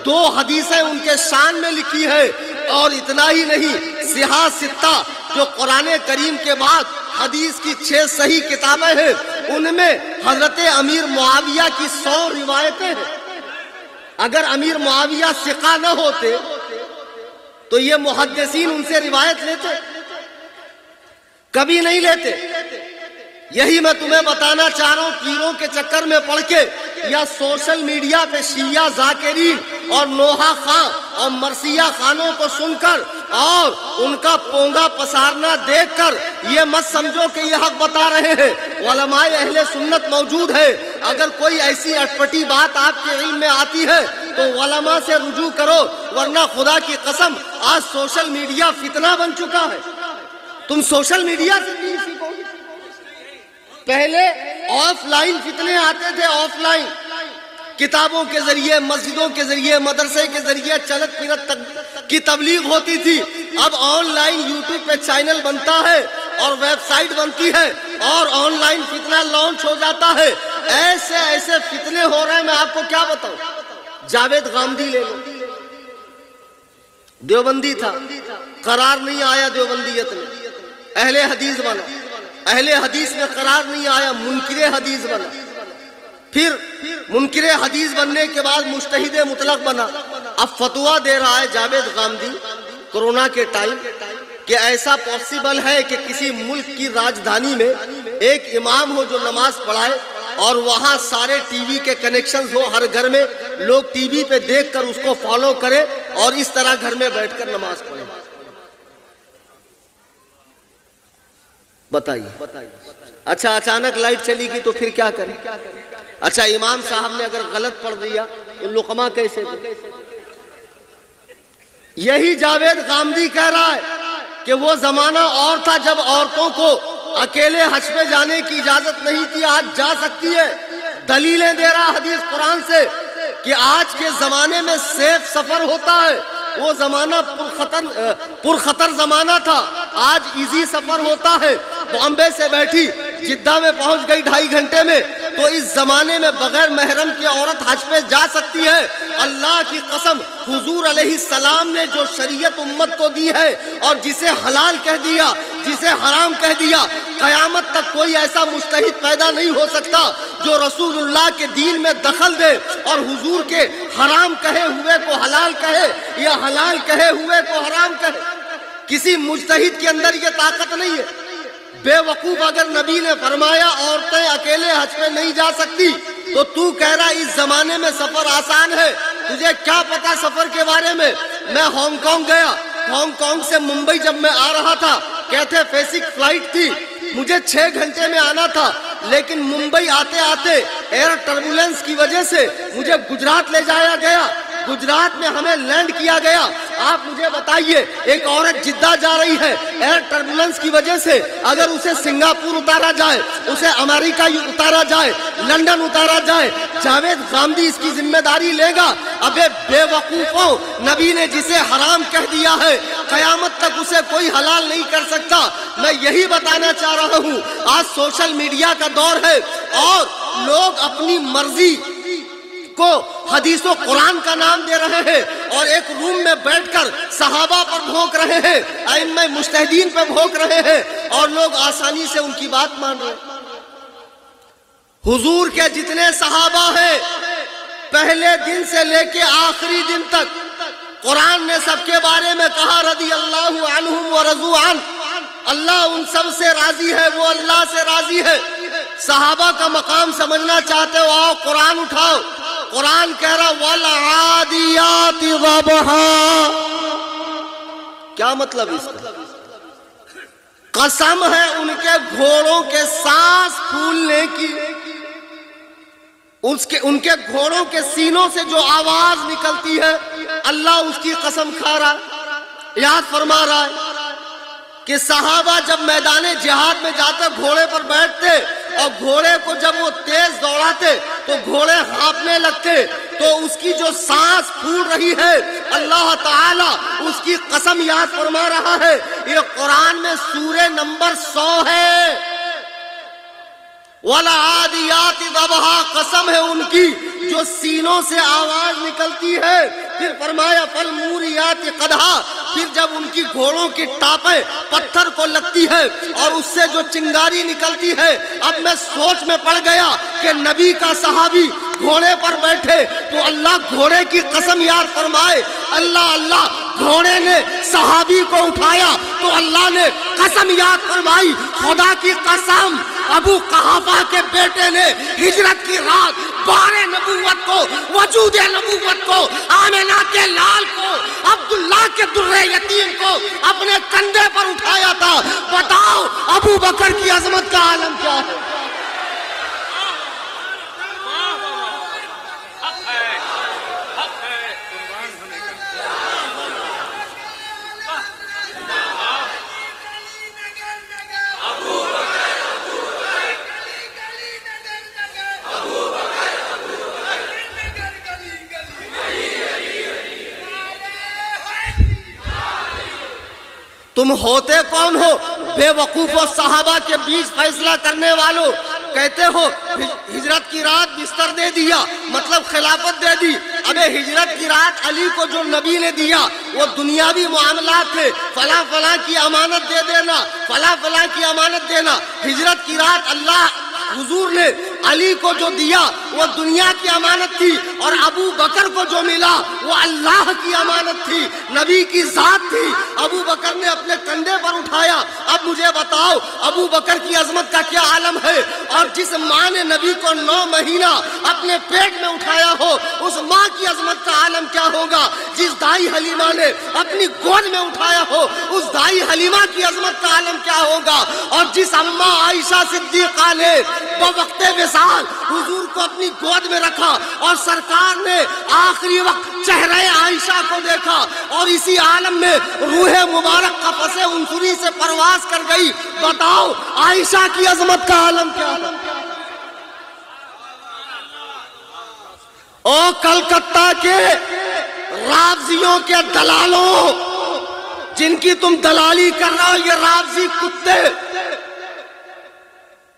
2 حدیثیں ان کے شان میں لکھی ہے، اور اتنا ہی نہیں، صحاح ستہ جو قرآن کریم کے بعد حدیث کی 6 صحیح کتابیں ہیں، ان میں حضرت امیر معاویہ کی 100 روایتیں ہیں۔ اگر امیر معاویہ ثقہ نہ ہوتے تو یہ محدثین ان سے روایت لیتے؟ کبھی نہیں لیتے۔ یہی میں تمہیں بتانا چاہ رہا ہوں، پیروں کے چکر میں پڑھ کے یا سوشل میڈیا پہ شیعہ ذاکرین اور نوحہ خان اور مرثیہ خانوں کو سن کر اور ان کا پونگا پسارنا دیکھ کر یہ مت سمجھو کہ یہ حق بتا رہے ہیں۔ علماء اہل سنت موجود ہے، اگر کوئی ایسی اٹپٹی بات آپ کے علم میں آتی ہے تو علماء سے رجوع کرو، ورنہ خدا کی قسم آج سوشل میڈیا فتنہ بن چکا ہے۔ تم سوشل میڈیا سے نہیں سیکھو گے۔ پہلے آف لائن فتنے آتے تھے، آف لائن کتابوں کے ذریعے، مسجدوں کے ذریعے، مدرسے کے ذریعے چلت پھرت کی تبلیغ ہوتی تھی۔ اب آن لائن یوٹیوب پہ چینل بنتا ہے اور ویب سائٹ بنتی ہے اور آن لائن فتنہ لانچ ہو جاتا ہے۔ ایسے ایسے فتنے ہو رہے ہیں، میں آپ کو کیا بتاؤں۔ جاوید غامدی لے لو، دیوبندی تھا، قرار نہیں آیا دیوبندیت میں، اہل حدیث بنا، اہل حدیث میں قرار نہیں آیا، منکر حدیث بنا، پھر منکر حدیث بننے کے بعد مجتہد مطلق بنا۔ اب فتویٰ دے رہا ہے جاوید غامدی کورونا کے ٹائم کہ ایسا پاسبل ہے کہ کسی ملک کی راجدھانی میں ایک امام ہو جو نماز پڑھائے اور وہاں سارے ٹی وی کے کنیکشنز ہو، ہر گھر میں لوگ ٹی وی پہ دیکھ کر اس کو فالو کرے اور اس طرح گھر میں بیٹھ کر نماز پڑھے۔ بتائیے، اچھا اچانک لائٹ چلی گئی تو پھر کیا کریں؟ اچھا امام صاحب نے اگر غلط پڑھ دیا تو لقمہ کیسے دیں؟ یہی جاوید غامدی کہہ رہا ہے کہ وہ زمانہ اور تھا جب عورتوں کو اکیلے حج پہ جانے کی اجازت نہیں تھی، آج جا سکتی ہے۔ دلیلیں دے رہا حدیث قرآن سے کہ آج کے زمانے میں سیف سفر ہوتا ہے، وہ زمانہ پرخطر زمانہ تھا، آج ایزی سفر ہوتا ہے۔ بامبے سے بیٹھی جدہ میں پہنچ گئی 2.5 گھنٹے میں، تو اس زمانے میں بغیر محرم کی عورت حج پہ جا سکتی ہے۔ اللہ کی قسم، حضور علیہ السلام نے جو شریعت امت کو دی ہے اور جسے حلال کہہ دیا، جسے حرام کہہ دیا، قیامت تک کوئی ایسا مجتہد پیدا نہیں ہو سکتا جو رسول اللہ کے دین میں دخل دے اور حضور کے حرام کہے ہوئے کو حلال کہے یا حلال کہے ہوئے کو حرام کہے۔ کسی مجتہد کے اندر یہ طاقت نہیں ہے۔ بے وقوف، اگر نبی نے فرمایا عورتیں اکیلے حج پہ نہیں جا سکتی تو کہہ رہا اس زمانے میں سفر آسان ہے۔ تجھے کیا پتا سفر کے بارے میں؟ میں ہانگ کانگ گیا، ہانگ کانگ سے ممبئی جب میں آ رہا تھا، کہتے بیسک فلائٹ تھی، مجھے 6 گھنٹے میں آنا تھا، لیکن ممبئی آتے آتے ایئر ٹربولنس کی وجہ سے مجھے گجرات لے جایا گیا، گجرات میں ہمیں لینڈ کیا گیا۔ آپ مجھے بتائیے، ایک عورت جدہ جا رہی ہے، ایئر ٹربولنس کی وجہ سے اگر اسے سنگاپور اتارا جائے، اسے امریکہ اتارا جائے، لندن اتارا جائے، جاوید غامدی اس کی ذمہ داری لے گا؟ ابے بے وقوفوں، نبی نے جسے حرام کہہ دیا ہے قیامت تک اسے کوئی حلال نہیں کر سکتا۔ میں یہی بتانا چاہ رہا ہوں، آج سوشل میڈیا کا دور ہے اور لوگ اپنی مرضی کو حدیث و قرآن کا نام دے رہے ہیں اور ایک روم میں بیٹھ کر صحابہ پر بھونک رہے ہیں، ائمہ مجتہدین پہ بھونک رہے ہیں اور لوگ آسانی سے ان کی بات مان رہے ہیں۔ حضور کے جتنے صحابہ ہیں، پہلے دن سے لے کے آخری دن تک قرآن نے سب کے بارے میں کہا رضی اللہ عنہم ورضوا عنہ، اللہ ان سب سے راضی ہے، وہ اللہ سے راضی ہے۔ صحابہ کا مقام سمجھنا چاہتے ہو، آؤ قرآن اٹھاؤ، قرآن کہہ رہا والعادیات ضبحا، کیا مطلب اس کا؟ قسم ہے ان کے گھوڑوں کے سانس پھولنے کی، ان کے گھوڑوں کے سینوں سے جو آواز نکلتی ہے اللہ اس کی قسم کھا رہا ہے۔ یاد فرما رہا ہے کہ صحابہ جب میدان جہاد میں جاتے گھوڑے پر بیٹھتے اور گھوڑے کو جب وہ تیز دوڑاتے تو گھوڑے ہانپنے لگتے، تو اس کی جو سانس پھول رہی ہے اللہ تعالیٰ اس کی قسم یاد فرما رہا ہے۔ یہ قرآن میں سورہ نمبر 100 ہے، وَالْعَادِيَاتِ ضَبْحًا، قسم ہے ان کی جو سینوں سے آواز نکلتی ہے۔ پھر فرمایا فَالْمُورِيَاتِ قَدْحًا، پھر جب ان کی گھوڑوں کی ٹاپیں پتھر کو لگتی ہے اور اس سے جو چنگاری نکلتی ہے، اب میں سوچ میں پڑ گیا کہ نبی کا صحابی گھوڑے پر بیٹھے تو اللہ گھوڑے کی قسم یاد فرمائے، اللہ گھوڑے نے صحابی کو اٹھایا تو اللہ نے قسم یاد فرمائی، خدا کی قسم ابو قحافہ کے بیٹے نے ہجرت کی رات بار نبوت کو، وجود نبوت کو، آمنہ کے لال کو، عبداللہ کے در یتیم کو اپنے کندھے پر اٹھایا تھا۔ بتاؤ ابو بکر کی عظمت کا عالم کیا ہے؟ تم ہوتے کون ہو؟ بے وقوف و صحابہ کے بیچ فیصلہ کرنے والوں، کہتے ہو ہجرت کی رات بستر دے دیا مطلب خلافت دے دی۔ ابے ہجرت کی رات علی کو جو نبی نے دیا وہ دنیاوی معاملات تھے، فلاں فلاں کی امانت دے دینا، فلاں فلاں کی امانت دینا۔ ہجرت کی رات اللہ حضور نے علی کو جو دیا وہ دنیا کی امانت تھی، اور ابو بکر کو جو ملا وہ اللہ کی امانت تھی، نبی کی ذات تھی۔ ابو بکر نے اپنے کندھے پر اٹھایا۔ اب مجھے بتاؤ ابو بکر کی عظمت کا کیا عالم ہے؟ اور جس ماں نے نبی کو 9 مہینہ اپنے پیٹ میں اٹھایا ہو اس ماں کی عظمت کا عالم کیا ہوگا؟ جس دائی حلیمہ نے اپنی گود میں اٹھایا ہو اس دائی حلیمہ کی عظمت کا عالم کیا ہوگا؟ اور جس اماں عائشہ صدیقہ نے بوقت وصال حضور کو اپنی گود میں رکھا اور سرکار نے آخری وقت چہرہ عائشہ کو دیکھا اور اسی عالم میں روح مبارک قفس عنصری سے پرواز کر گئی، بتاؤ عائشہ کی عظمت کا عالم کیا ہے؟ او کلکتہ کے رافضیوں کے دلالوں جن کی تم دلالی کر رہے ہو، یہ رافضی کتے،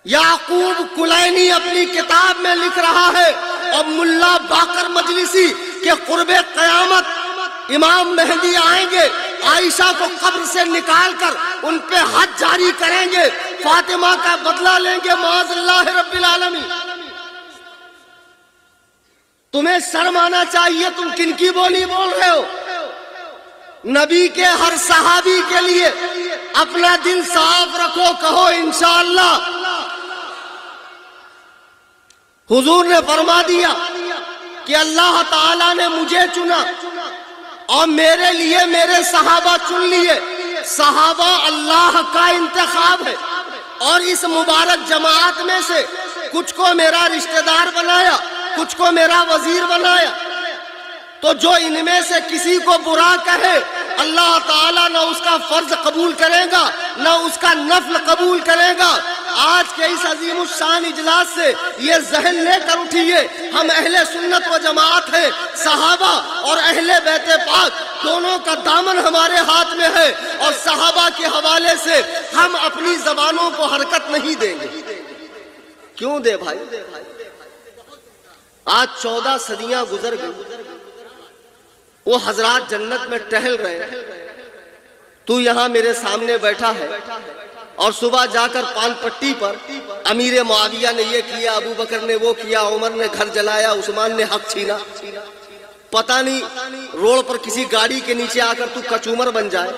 یعقوب کلینی اپنی کتاب میں لکھ رہا ہے، اور ملا باقر مجلسی کہ قرب قیامت امام مہدی آئیں گے، عائشہ کو قبر سے نکال کر ان پہ حد جاری کریں گے، فاطمہ کا بدلہ لیں گے، معاذ اللہ رب العالمین۔ تمہیں شرم آنا چاہیے، تم کن کی بولی بول رہے ہو؟ نبی کے ہر صحابی کے لیے اپنا دل صاف رکھو، کہو انشاءاللہ۔ حضور نے فرما دیا کہ اللہ تعالیٰ نے مجھے چنا اور میرے لیے میرے صحابہ چن لیے۔ صحابہ اللہ کا انتخاب ہے، اور اس مبارک جماعت میں سے کچھ کو میرا رشتہ دار بنایا، کچھ کو میرا وزیر بنایا۔ تو جو ان میں سے کسی کو برا کہے اللہ تعالیٰ نہ اس کا فرض قبول کرے گا نہ اس کا نفل قبول کرے گا۔ آج کے اس عظیم الشان اجلاس سے یہ ذہن لے کر اٹھیے، ہم اہل سنت و جماعت ہیں، صحابہ اور اہل بیت پاک دونوں کا دامن ہمارے ہاتھ میں ہے، اور صحابہ کے حوالے سے ہم اپنی زبانوں کو حرکت نہیں دیں گے۔ کیوں دے بھائی؟ آج 14 صدیاں گزر گئی، وہ حضرات جنت میں ٹہل رہے ہیں، تو یہاں میرے سامنے بیٹھا ہے، اور صبح جا کر پان پٹی پر امیر معاویہ نے یہ کیا، ابو بکر نے وہ کیا، عمر نے گھر جلایا، عثمان نے حق چھینا۔ پتہ نہیں روڈ پر کسی گاڑی کے نیچے آ کر تو کچومر بن جائے،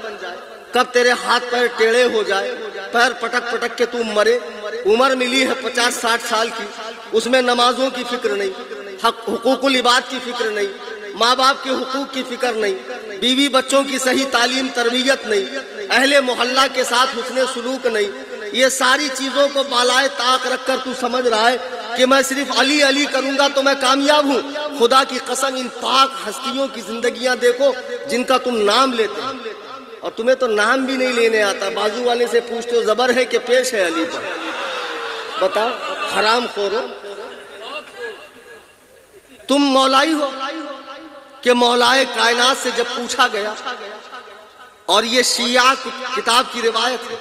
کب تیرے ہاتھ پیر ٹیڑے ہو جائے، پیر پٹک پٹک کے تو مرے۔ عمر ملی ہے 50-60 سال کی، اس میں نمازوں کی فکر نہیں، حقوق العباد کی فکر نہیں، ماں باپ کے حقوق کی فکر نہیں، بیوی بچوں کی صحیح تعلیم تربیت نہیں، اہل محلہ کے ساتھ حسن سلوک نہیں، یہ ساری چیزوں کو بالائے طاق رکھ کر تو سمجھ رہا ہے کہ میں صرف علی علی کروں گا تو میں کامیاب ہوں۔ خدا کی قسم ان پاک ہستیوں کی زندگیاں دیکھو جن کا تم نام لیتے ہو، اور تمہیں تو نام بھی نہیں لینے آتا۔ بازو والے سے پوچھتے ہو زبر ہے کہ پیش ہے علی پر؟ بتاؤ، حرام خورو، تم مولائی ہو کہ مولائے کائنات سے جب پوچھا گیا، اور یہ شیعہ کتاب کی روایت ہے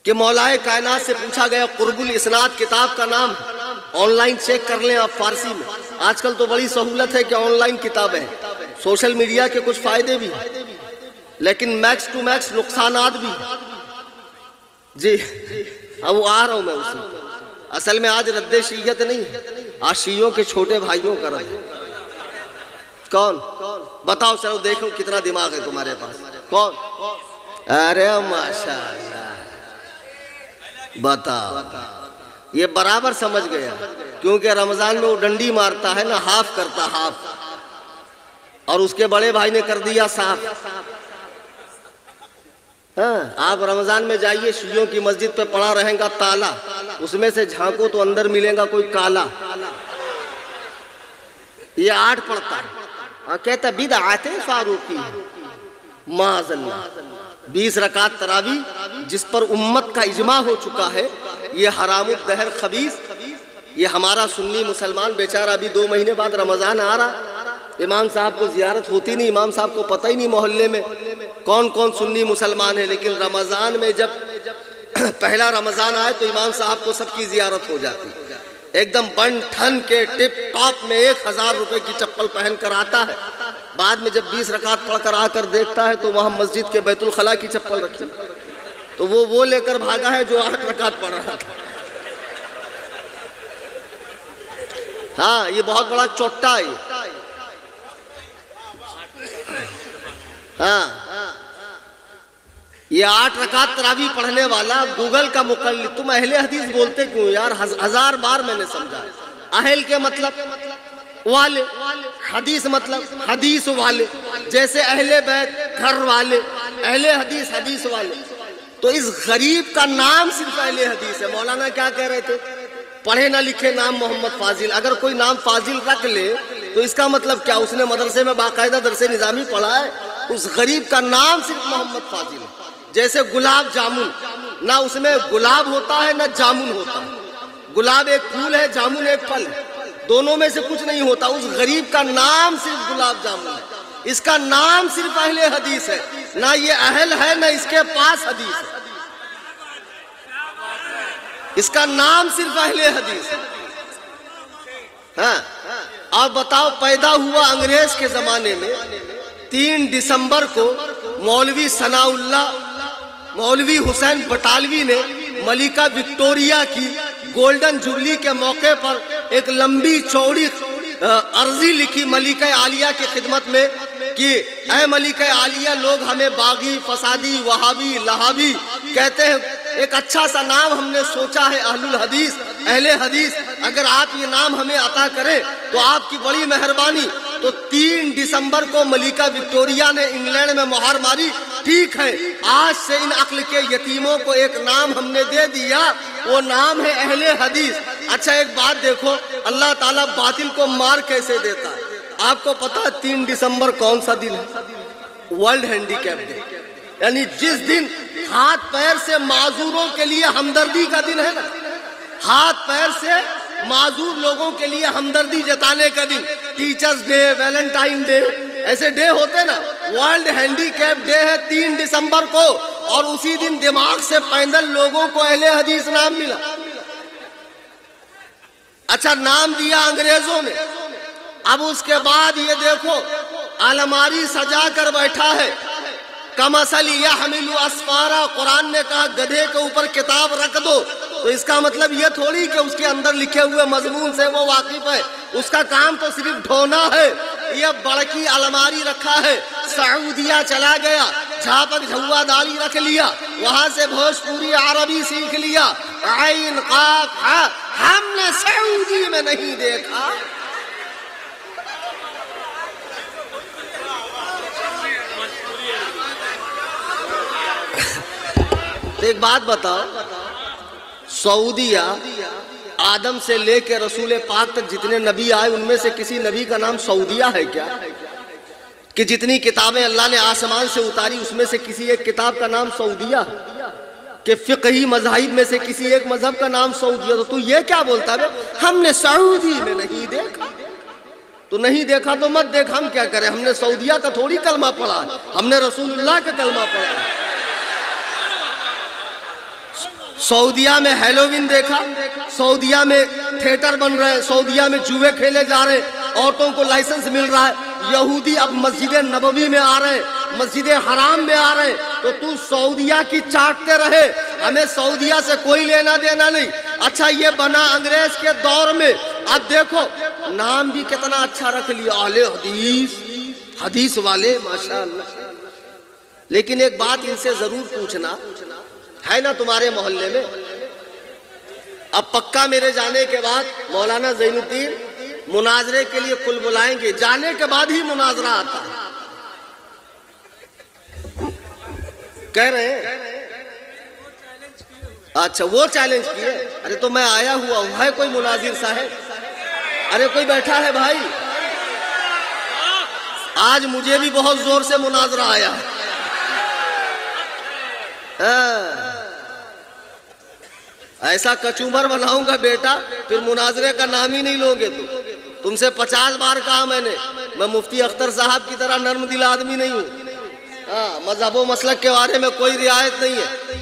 کہ مولائے کائنات سے پوچھا گیا، قرب الاسناد کتاب کا نام، آن لائن چیک کر لیں آپ فارسی میں، آج کل تو بڑی سہولت ہے کہ آن لائن کتابیں، سوشل میڈیا کے کچھ فائدے بھی لیکن میکس ٹو میکس نقصانات بھی۔ جی اب وہ آ رہا ہوں میں اس میں، اصل میں آج رد شیعت نہیں، آج شیعوں کے چھوٹے بھائیوں کا رد۔ کون؟ بتاؤ چلو دیکھو کتنا دماغ ہے تمہارے پاس۔ کون؟ ارے ماشاءاللہ، بتاؤ، یہ برابر سمجھ گیا، کیونکہ رمضان میں وہ ڈنڈی مارتا ہے نا، ہاف کرتا ہاف، اور اس کے بڑے بھائی نے کر دیا صاف۔ ہاں، آپ رمضان میں جائیے، شیعوں کی مسجد پہ پڑا رہیں گا تالا، اس میں سے جھانکو تو اندر ملے گا کوئی کالا۔ یہ 8 پڑھتا ہے اور کہتا ہے بدعت فاروقی، معاذ اللہ۔ 20 رکعت تراویح جس پر امت کا اجماع ہو چکا ہے، یہ حرام الدہر خبیث، یہ ہمارا سنی مسلمان بیچارہ ابھی 2 مہینے بعد رمضان آ رہا، امام صاحب کو زیارت ہوتی نہیں، امام صاحب کو پتہ ہی نہیں محلے میں کون کون سنی مسلمان ہے، لیکن رمضان میں جب پہلا رمضان آئے تو امام صاحب کو سب کی زیارت ہو جاتی، ایک دم بن ٹھن کے ٹپ ٹاپ میں 1000 روپے کی چپل پہن کر آتا ہے، بعد میں جب 20 رکعت پڑھ کر آ کر دیکھتا ہے تو وہاں مسجد کے بیت الخلاء کی چپل رکھی، تو وہ لے کر بھاگا ہے جو 8 رکعت پڑھ رہا تھا۔ ہاں، یہ بہت بڑا چوٹا ہے۔ ہاں، یہ 8 رکعت تراویح پڑھنے والا گوگل کا مقلد۔ تم اہل حدیث بولتے کیوں یار؟ 1000 بار میں نے سمجھا، اہل کے مطلب والے، حدیث مطلب حدیث والے، جیسے اہل بیت گھر والے، اہل حدیث حدیث والے۔ تو اس غریب کا نام صرف اہل حدیث ہے۔ مولانا کیا کہہ رہے تھے؟ پڑھے نہ لکھے نام محمد فاضل۔ اگر کوئی نام فاضل رکھ لے تو اس کا مطلب کیا؟ اس نے مدرسے میں باقاعدہ درس نظامی پڑھا ہے؟ اس غریب کا نام صرف محمد فاضل ہے۔ جیسے گلاب جامن، نہ اس میں گلاب ہوتا ہے نہ جامن ہوتا ہے، گلاب ایک پھول ہے، جامن ایک پھل ہے، دونوں میں سے کچھ نہیں ہوتا۔ اس غریب کا نام صرف گلاب جامن ہے، اس کا نام صرف اہل حدیث ہے، نہ یہ اہل ہے نہ اس کے پاس حدیث ہے، اس کا نام صرف اہل حدیث ہے۔ ہاں، آپ بتاؤ، پیدا ہوا انگریز کے زمانے میں 3 دسمبر کو مولوی ثناء اللہ، مولوی حسین بٹالوی نے ملکہ وکٹوریہ کی گولڈن جوبلی کے موقع پر ایک لمبی چوڑی عرضی لکھی ملکہ عالیہ کی خدمت میں کہ اے ملکہ عالیہ، لوگ ہمیں باغی، فسادی، وہابی، لہابی کہتے ہیں، ایک اچھا سا نام ہم نے سوچا ہے اہل الحدیث، اہل حدیث، اگر آپ یہ نام ہمیں عطا کریں تو آپ کی بڑی مہربانی۔ تو 3 دسمبر کو ملکہ وکٹوریہ نے انگلینڈ میں مہر ماری، ٹھیک ہے، آج سے ان عقل کے یتیموں کو ایک نام ہم نے دے دیا، وہ نام ہے اہل حدیث۔ اچھا ایک بات دیکھو، اللہ تعالیٰ باطل کو مار کیسے دیتا ہے؟ آپ کو پتا 3 دسمبر کون سا دن ہے؟ ورلڈ ہینڈیکیپ ڈے، یعنی جس دن ہاتھ پیر سے معذوروں کے لیے ہمدردی کا دن ہے نا، ہاتھ پیر سے معذور لوگوں کے لیے ہمدردی جتانے کا دن، ٹیچرز ڈے، ویلنٹائن ڈے، ایسے ڈے ہوتے نا، ورلڈ ہینڈیکیپ ڈے ہے 3 دسمبر کو، اور اسی دن دماغ سے پیندل لوگوں کو اہل حدیث نام ملا۔ اچھا، نام دیا انگریزوں نے، اب اس کے بعد یہ دیکھو الماری سجا کر بیٹھا ہے، کمثل یحمل اسفارا، قرآن نے کہا گدھے کے اوپر کتاب رکھ دو، تو اس کا مطلب یہ تھوڑی کہ اس کے اندر لکھے ہوئے مضمون سے وہ واقف ہے، اس کا کام تو صرف ڈھونا ہے۔ یہ بڑکی الماری رکھا ہے، سعودیہ چلا گیا، جھاپک جھوا داری رکھ لیا، وہاں سے بھوجپوری عربی سیکھ لیا، عین قاف ہا، ہم نے نے سعودی میں نہیں دیکھا۔ ایک بات بتاؤ، سعودیہ آدم سے لے کے رسول پاک تک جتنے نبی آئے ان میں سے کسی نبی کا نام سعودیہ ہے کیا؟ کہ جتنی کتابیں اللہ نے آسمان سے اتاری اس میں سے کسی ایک کتاب کا نام سعودیہ ہے؟ کہ فقہی مذاہب میں سے کسی ایک مذہب کا نام سعودیہ؟ تو یہ کیا بولتا ہے ہم نے سعودی میں نہیں دیکھا؟ تو نہیں دیکھا تو مت دیکھ، ہم کیا کریں؟ ہم نے سعودیہ کا تھوڑی کلمہ پڑھا ہے، ہم نے رسول اللہ کا کلمہ پڑھا ہے۔ سعودیہ میں ہیلووین دیکھا، سعودیہ میں تھیٹر بن رہے ہیں، سعودیہ میں جوئے کھیلے جا رہے ہیں، عورتوں کو لائسنس مل رہا ہے، یہودی اب مسجد نبوی میں آ رہے ہیں، مسجد حرام میں آ رہے ہیں، تو سعودیہ کی چاٹتے رہے، ہمیں سعودیہ سے کوئی لینا دینا نہیں۔ اچھا یہ بنا انگریز کے دور میں، اب دیکھو نام بھی کتنا اچھا رکھ لیا، اہل حدیث، حدیث والے، ماشاءاللہ۔ لیکن ایک بات ان سے ضرور پوچھنا ہے نا تمہارے محلے میں، اب پکا میرے جانے کے بعد مولانا زین الدین مناظرے کے لیے کل بلائیں گے، جانے کے بعد ہی مناظرہ آتا ہے، کہہ رہے ہیں؟ اچھا وہ چیلنج کیے؟ ارے تو میں آیا ہوا ہوں، ہے کوئی مناظر صاحب؟ ارے کوئی بیٹھا ہے بھائی؟ آج مجھے بھی بہت زور سے مناظرہ آیا۔ ایسا کچومر بناؤں گا بیٹا پھر مناظرے کا نام ہی نہیں لوگے۔ تم سے 50 بار کہا میں نے، میں مفتی اختر صاحب کی طرح نرم دل آدمی نہیں ہوں، ہاں مذہب و مسلک کے بارے میں کوئی رعایت نہیں ہے،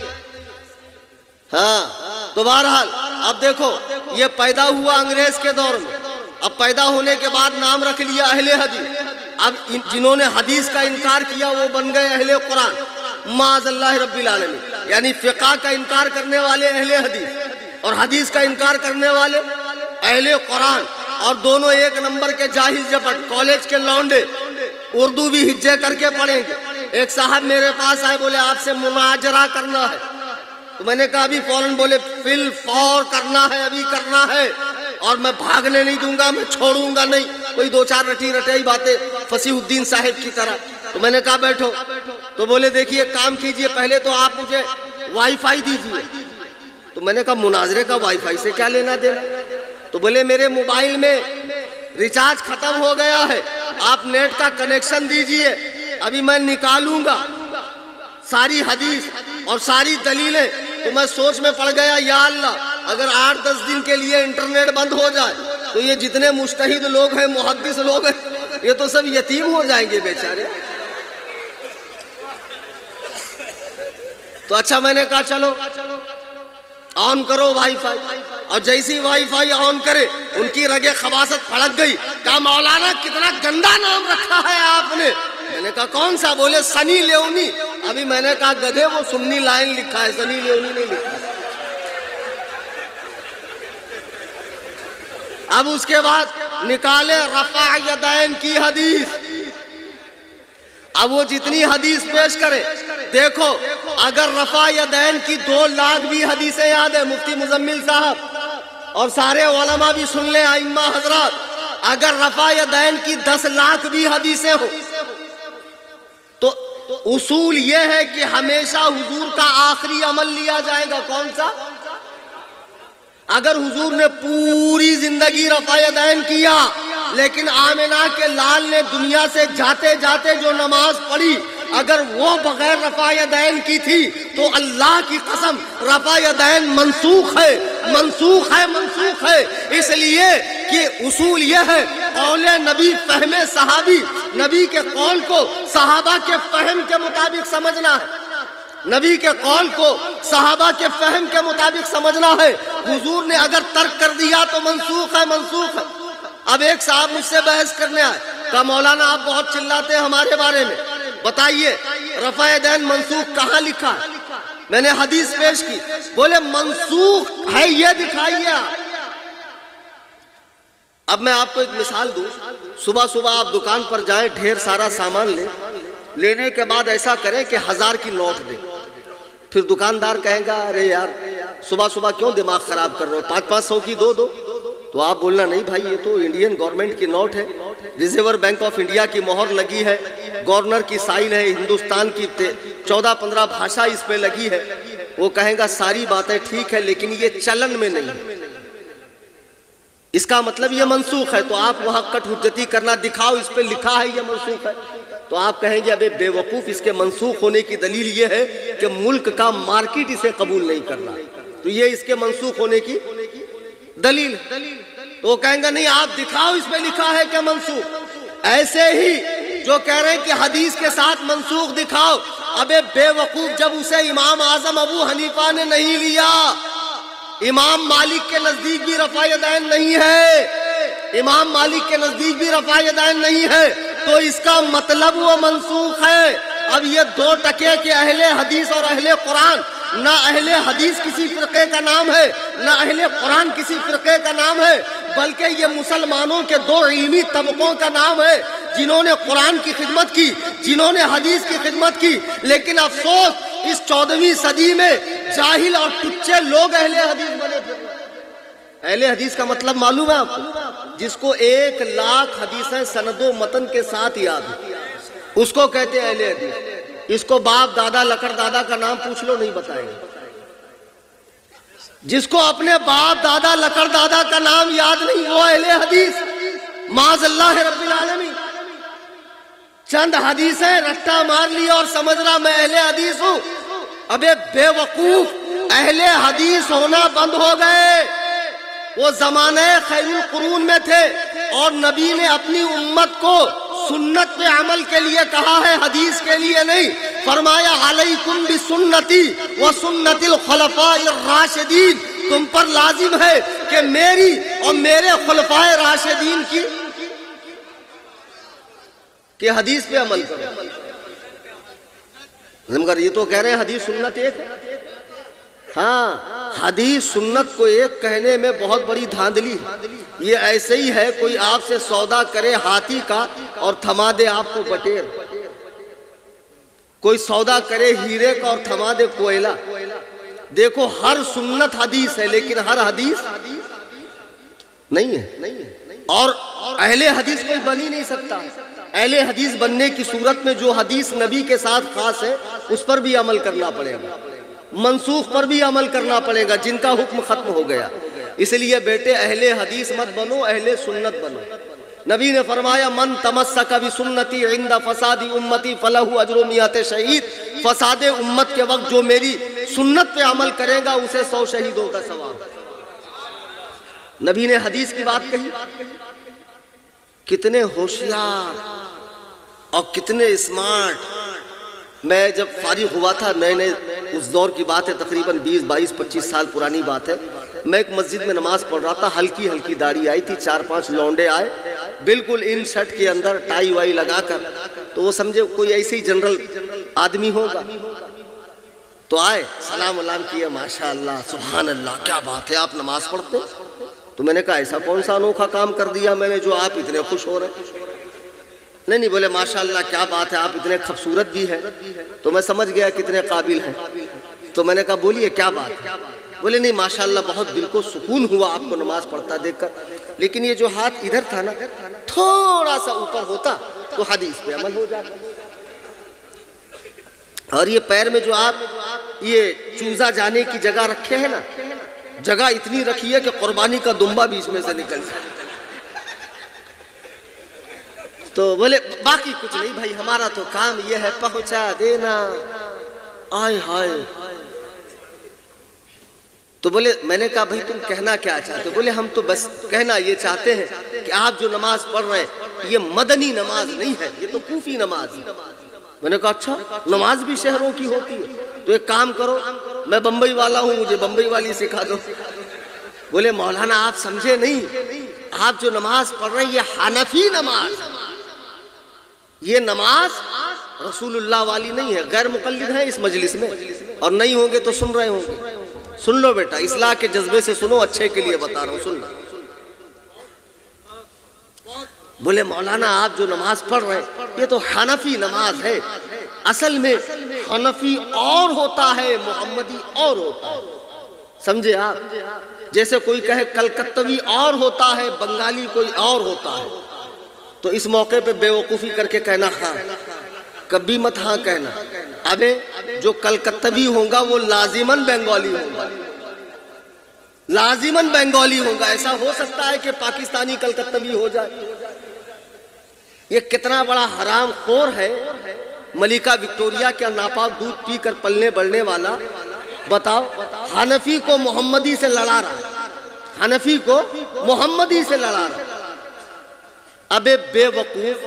ہاں۔ تو بہرحال اب دیکھو یہ پیدا ہوا انگریز کے دور میں، اب پیدا ہونے کے بعد نام رکھ لیا اہل حدیث، اب جنہوں نے حدیث کا انکار کیا وہ بن گئے اہل قرآن، معاذ اللہ رب العالمین، یعنی فقہ کا انکار کرنے والے اہل حدیث اور حدیث کا انکار کرنے والے اہل قرآن، اور دونوں ایک نمبر کے جاہل جپٹ، کالج کے لونڈے، اردو بھی ہجے کر کے پڑھیں گے۔ ایک صاحب میرے پاس آئے، بولے آپ سے مناظرہ کرنا ہے، تو میں نے کہا ابھی فوراً، بولے فی الفور کرنا ہے، ابھی کرنا ہے، اور میں بھاگنے نہیں دوں گا، میں چھوڑوں گا نہیں، کوئی 2-4 رٹی رٹائی باتیں فصیح الدین صاحب کی طرح۔ تو میں نے کہا بیٹھو، تو بولے دیکھیے کام کیجئے، پہلے تو آپ مجھے وائی فائی دیجئے۔ تو میں نے کہا مناظرے کا وائی فائی سے کیا لینا دینا؟ تو بولے میرے موبائل میں ریچارج ختم ہو گیا ہے، آپ نیٹ کا کنیکشن دیجئے، ابھی میں نکالوں گا ساری حدیث اور ساری دلیلیں۔ تو میں سوچ میں پڑ گیا، یا اللہ اگر 8-10 دن کے لیے انٹرنیٹ بند ہو جائے تو یہ جتنے مجتہد لوگ ہیں، محدث لوگ ہیں، یہ تو سب یتیم ہو جائیں گے بیچارے۔ تو اچھا میں نے کہا چلو آن کرو وائی فائی، اور جیسی وائی فائی آن کرے ان کی رگے خباثت پھڑک گئی، کہا مولانا کتنا گندا نام رکھا ہے آپ نے۔ میں نے کہا کون سا؟ بولے سنی لیونی۔ ابھی میں نے کہا گدھے وہ سنی لائن لکھا ہے، سنی لیونی نہیں لکھا ہے۔ اب اس کے بعد نکالے رفع یدین کی حدیث، اب وہ جتنی حدیث پیش کرے، دیکھو اگر رفع یدین کی 2 لاکھ بھی حدیثیں یاد ہے، مفتی مزمل صاحب اور سارے علماء بھی سن لیں، ائمہ حضرات، اگر رفع یدین کی 10 لاکھ بھی حدیثیں ہو تو اصول یہ ہے کہ ہمیشہ حضور کا آخری عمل لیا جائے گا۔ کون سا؟ اگر حضور نے پوری زندگی رفع یدین کیا لیکن آمنہ کے لال نے دنیا سے جاتے جاتے جو نماز پڑھی اگر وہ بغیر رفع یدین کی تھی تو اللہ کی قسم رفع یدین منسوخ ہے، منسوخ ہے، منسوخ ہے۔ اس لیے کہ اصول یہ ہے قول نبی فہم صحابی، نبی کے قول کو صحابہ کے فہم کے مطابق سمجھنا ہے، نبی کے قول کو صحابہ کے فہم کے مطابق سمجھنا ہے۔ حضور نے اگر ترک کر دیا تو منسوخ ہے، منسوخ ہے۔ اب ایک صاحب مجھ سے بحث کرنے آئے، کہا مولانا آپ بہت چلاتے ہیں ہمارے بارے میں، بتائیے رفع یدین منسوخ کہاں لکھا ہے؟ میں نے حدیث پیش کی، بولے منسوخ ہے یہ دکھائیے۔ اب میں آپ کو ایک مثال دوں، صبح صبح آپ دکان پر جائیں، ڈھیر سارا سامان لیں، لینے کے بعد ایسا کریں کہ 1000 کی نوٹ دیں، پھر دکاندار کہیں گا ارے یار صبح صبح کیوں دماغ خراب کر رہے ہو، 500 کی دو تو آپ بولنا نہیں بھائی یہ تو انڈین گورنمنٹ کی نوٹ ہے، ریزرو بینک آف انڈیا کی مہر لگی ہے، گورنر کی سائن ہے، ہندوستان کی 14-15 بھاشا اس پہ لگی ہے. وہ کہیں گا ساری باتیں ٹھیک ہے لیکن یہ چلن میں نہیں ہے، اس کا مطلب یہ منسوخ ہے. تو آپ وہاں کٹ حجتی کرنا، دکھاؤ اس پہ لکھا ہے یہ منسوخ ہے. تو آپ کہیں گے ابے بے وقوف، اس کے منسوخ ہونے کی دلیل یہ ہے کہ ملک کا مارکیٹ اسے قبول نہیں کر رہا، تو یہ اس کے منسوخ ہونے کی دلیل ہے. تو وہ کہیں گے نہیں آپ دکھاؤ اس پہ لکھا ہے کہ منسوخ. ایسے ہی جو کہہ رہے ہیں کہ حدیث کے ساتھ منسوخ دکھاؤ، ابے بے وقوف جب اسے امام اعظم ابو حنیفہ نے نہیں لیا، امام مالک کے نزدیک بھی رفع یدین نہیں ہے، امام مالک کے نزدیک بھی رفع یدین نہیں ہے، تو اس کا مطلب وہ منسوخ ہے. اب یہ دو ٹکے کہ اہل حدیث اور اہل قرآن، نہ اہل حدیث کسی فرقے کا نام ہے نہ اہل قرآن کسی فرقے کا نام ہے، بلکہ یہ مسلمانوں کے دو علمی طبقوں کا نام ہے جنہوں نے قرآن کی خدمت کی، جنہوں نے حدیث کی خدمت کی. لیکن افسوس اس 14ویں صدی میں جاہل اور ٹچے لوگ اہل حدیث بنے تھے. اہل حدیث کا مطلب معلوم ہے آپ کو؟ جس کو 1,00,000 حدیثیں سند و متن کے ساتھ یاد ہے اس کو کہتے ہیں اہل حدیث. اس کو باپ دادا لکڑ دادا کا نام پوچھ لو نہیں بتائیں گے. جس کو اپنے باپ دادا لکڑ دادا کا نام یاد نہیں وہ اہل حدیث. معاذ اللہ رب العالمین. چند حدیثیں رٹا مار لی اور سمجھ رہا میں اہل حدیث ہوں. ابے بے وقوف، اہل حدیث ہونا بند ہو گئے. وہ زمانے خیر القرون میں تھے اور نبی نے اپنی امت کو سنت پہ عمل کے لیے کہا ہے، حدیث کے لیے نہیں. فرمایا علیکم بسنتی وسنت الخلفاء الراشدین، تم پر لازم ہے کہ میری اور میرے خلفاء راشدین کی کہ حدیث پہ عمل کرو. مگر یہ تو کہہ رہے ہیں حدیث سنت ایک ہے. ہاں حدیث سنت کو ایک کہنے میں بہت بڑی دھاندلی ہے. یہ ایسے ہی ہے کوئی آپ سے سودا کرے ہاتھی کا اور تھما دے آپ کو بٹیر، کوئی سودا کرے ہیرے کا اور تھما دے کوئلہ. دیکھو ہر سنت حدیث ہے لیکن ہر حدیث نہیں ہے. اور اہل حدیث کوئی بن ہی نہیں سکتا. اہل حدیث بننے کی صورت میں جو حدیث نبی کے ساتھ خاص ہے اس پر بھی عمل کرنا پڑے گا، منسوخ پر بھی عمل کرنا پڑے گا جن کا حکم ختم ہو گیا. اس لیے بیٹے اہل حدیث مت بنو، اہل سنت بنو. نبی نے فرمایا من تمسک بسنتی عند فساد امتی فلہ اجر 100 شہید. فساد امت کے وقت جو میری سنت پہ عمل کرے گا اسے 100 شہیدوں کا ثواب. نبی نے حدیث کی بات کہی. کتنے ہوشیار اور کتنے اسمارٹ. میں جب فارغ ہوا تھا نئے نئے، اس دور کی بات ہے، تقریباً 20 22 25 سال پرانی بات ہے. میں ایک مسجد میں نماز پڑھ رہا تھا، ہلکی ہلکی داڑھی آئی تھی، 4-5 لونڈے آئے بالکل ان شرٹ کے اندر ٹائی وائی لگا کر. تو وہ سمجھے کوئی ایسے ہی جنرل آدمی ہوگا. تو آئے سلام علام کیا، ماشاء اللہ سبحان اللہ کیا بات ہے آپ نماز پڑھتے. تو میں نے کہا ایسا کون سا انوکھا کام کر دیا میں نے جو آپ اتنے خوش ہو رہے ہیں. نہیں بولے ماشاءاللہ کیا بات ہے آپ اتنے خوبصورت بھی ہیں. تو میں سمجھ گیا کتنے قابل ہیں. تو میں نے کہا بولیے کیا بات ہے. بولے نہیں ماشاءاللہ بہت دل کو سکون ہوا آپ کو نماز پڑھتا دیکھ کر، لیکن یہ جو ہاتھ ادھر تھا نا تھوڑا سا اوپر ہوتا تو حدیث پہ عمل ہو جاتا. اور یہ پیر میں جو آپ یہ چوزا جانے کی جگہ رکھے ہیں نا، جگہ اتنی رکھی ہے کہ قربانی کا دمبا بھی اس میں سے نکل جائے. تو بولے باقی کچھ نہیں بھائی، ہمارا تو کام یہ ہے پہنچا دینا. آئے ہائے. تو بولے میں نے کہا بھائی تم کہنا کیا چاہتے ہو؟ بولے ہم تو بس کہنا یہ چاہتے ہیں کہ آپ جو نماز پڑھ رہے ہیں یہ مدنی نماز نہیں ہے، یہ تو کوفی نماز ہے. میں نے کہا اچھا نماز بھی شہروں کی ہوتی ہے؟ تو ایک کام کرو، میں بمبئی والا ہوں مجھے بمبئی والی سکھا دو. بولے مولانا آپ سمجھے نہیں، آپ جو نماز پڑھ رہے ہیں یہ حنفی نماز ہے. یہ نماز رسول اللہ والی نہیں ہے. غیر مقلد ہیں اس مجلس میں اور نہیں ہوں گے تو سن رہے ہوں گے. سن لو بیٹا، اصلاح کے جذبے سے سنو، اچھے کے لیے بتا رہا ہوں، سن لو. بولے مولانا آپ جو نماز پڑھ رہے ہیں یہ تو حنفی نماز ہے. اصل میں حنفی اور ہوتا ہے، محمدی اور ہوتا ہے. سمجھے آپ؟ جیسے کوئی کہے کلکتوی اور ہوتا ہے، بنگالی کوئی اور ہوتا ہے، تو اس موقع پہ بے وقوفی کر کے کہنا ہاں، کبھی مت ہاں کہنا. ابے جو کلکتوی ہوگا وہ لازماً بنگالی ہوگا، لازماً بنگالی ہوگا. ایسا ہو سکتا ہے کہ پاکستانی کلکتوی ہو جائے؟ یہ کتنا بڑا حرام خور ہے. ملکہ وکٹوریہ کا ناپاک دودھ پی کر پلنے بڑھنے والا، بتاؤ حنفی کو محمدی سے لڑا رہا ہے، حنفی کو محمدی سے لڑا رہا ہے. ابے بے وقوف،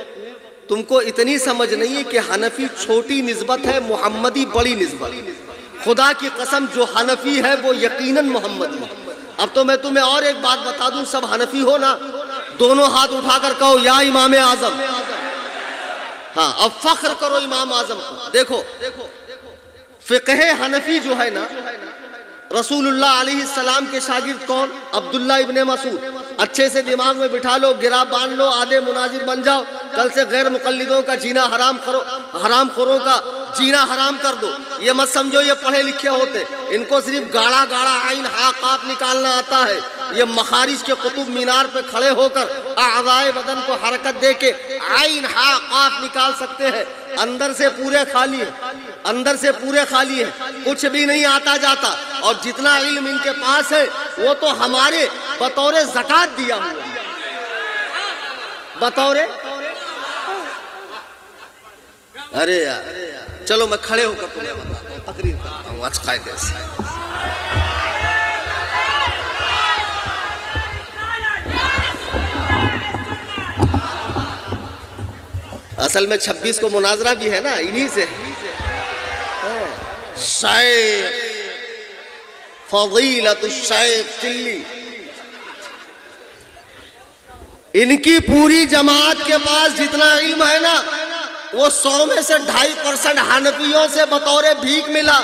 تم کو اتنی سمجھ نہیں ہے کہ حنفی چھوٹی نسبت ہے، محمدی بڑی نسبت. خدا کی قسم جو حنفی ہے وہ یقیناً محمدی ہے. اب تو میں تمہیں اور ایک بات بتا دوں، سب حنفی ہو نا، دونوں ہاتھ اٹھا کر کہو یا امام اعظم. ہاں اب فخر کرو امام اعظم کو. دیکھو فقہ حنفی جو ہے نا، رسول اللہ علیہ السلام کے شاگرد کون؟ عبداللہ ابن مسعود. اچھے سے دماغ میں بٹھا لو، گرا باندھ لو، آدھے مناظر بن جاؤ. کل سے غیر مقلدوں کا جینا حرام کرو، حرام خوروں کا جینا حرام کر دو. یہ مت سمجھو یہ پڑھے لکھے ہوتے، ان کو صرف گاڑا گاڑا عین ہا قاف نکالنا آتا ہے. یہ مخارج کے قطب مینار پہ کھڑے ہو کر اعضائے بدن کو حرکت دے کے عین ہا قاف نکال سکتے ہیں. اندر سے پورے خالی ہیں، اندر سے پورے خالی ہیں، کچھ بھی نہیں آتا جاتا. اور جتنا علم ان کے پاس ہے وہ تو ہمارے بطور زکوٰۃ دیا ہوا ہے، بطور. ارے یار چلو میں کھڑے ہو کر تمہیں بتاتا ہوں، تقریر کرتا ہوں اچھا قاعدے سے. اصل میں 26 کو مناظرہ بھی ہے نا، انہی سے. شیخ فضیلت الشیخ چلی، ان کی پوری جماعت کے پاس جتنا علم ہے نا، وہ 100 میں سے 2.5% حنفیوں سے بطور بھیک ملا.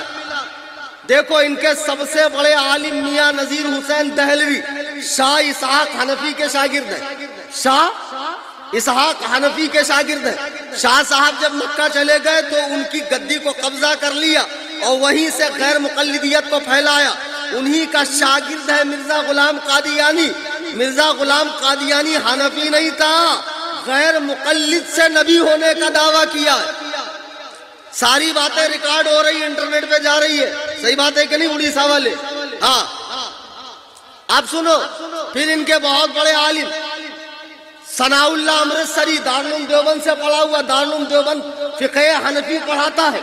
دیکھو ان کے سب سے بڑے عالم میاں نذیر حسین دہلوی شاہ اسحاق حنفی کے شاگرد ہیں، شاہ اسحاق حنفی کے شاگرد ہیں. شاہ صاحب جب مکہ چلے گئے تو ان کی گدی کو قبضہ کر لیا اور وہیں سے غیر مقلدیت کو پھیلایا. انہی کا شاگرد ہے مرزا غلام قادیانی. مرزا غلام قادیانی حنفی نہیں تھا، غیر مقلد سے نبی ہونے کا دعویٰ کیا. ساری باتیں ریکارڈ ہو رہی، انٹرنیٹ پہ جا رہی ہے. صحیح بات ہے کہ نہیں اڑیسہ والے؟ ہاں اب سنو. پھر ان کے بہت بڑے عالم ثناء اللہ امرتسری دارالعلوم دیوبند سے پڑھا ہوا، دارالعلوم دیوبند فقہ حنفی پڑھاتا ہے.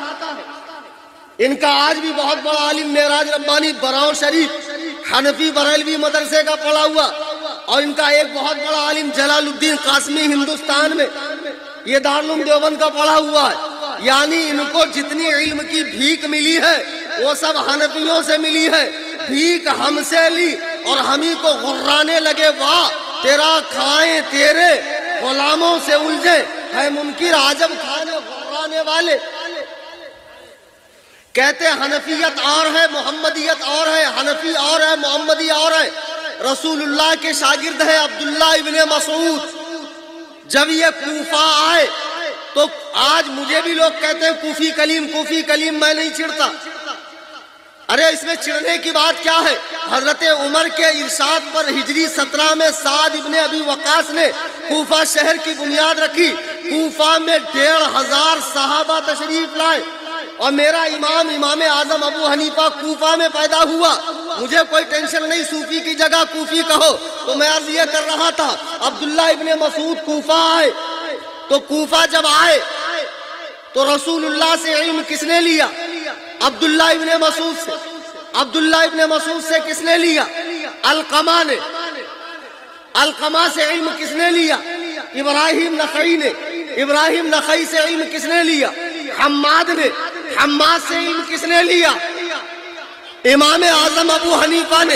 ان کا آج بھی بہت بڑا عالم معراج ربانی براؤ شریف حنفی بریلوی مدرسے کا پڑھا ہوا. اور ان کا ایک بہت بڑا عالم جلال الدین قاسمی ہندوستان میں، یہ دارالعلوم دیوبند کا پڑھا ہوا ہے. یعنی ان کو جتنی علم کی بھیک ملی ہے وہ سب حنفیوں سے ملی ہے. بھیک ہم سے لی اور ہم ہی کو غرانے لگے، واہ تیرا کھائیں تیرے غلاموں سے الجھے ہے منکر عجب کھانے غرانے والے. کہتے حنفیت اور ہے، محمدیت اور ہے، حنفی اور ہے، محمدی اور ہے. رسول اللہ کے شاگرد ہے عبداللہ ابن مسعود. جب یہ کوفہ آئے تو آج مجھے بھی لوگ کہتے ہیں کوفی کلیم، کوفی کلیم. میں نہیں چڑھتا. ارے اس میں چڑھنے کی بات کیا ہے؟ حضرت عمر کے ارشاد پر ہجری 17 میں سعد ابن ابی وقاص نے کوفہ شہر کی بنیاد رکھی. کوفہ میں 1,500 صحابہ تشریف لائے اور میرا امام اعظم ابو حنیفہ کوفہ میں پیدا ہوا. مجھے کوئی ٹینشن نہیں، صوفی کی جگہ کوفی کہو. تو میں عرض یہ کر رہا تھا عبداللہ ابن مسعود کوفہ آئے. تو کوفہ جب آئے تو رسول اللہ سے علم کس نے لیا؟ عبداللہ ابن مسعود سے. عبداللہ ابن مسعود سے کس نے لیا؟ علقمہ نے. علقمہ سے علم کس نے لیا؟ ابراہیم نخعی نے. ابراہیم نخعی سے علم کس نے لیا؟ حماد نے. حماد سے علم کس نے لیا؟ امام اعظم ابو حنیفہ نے.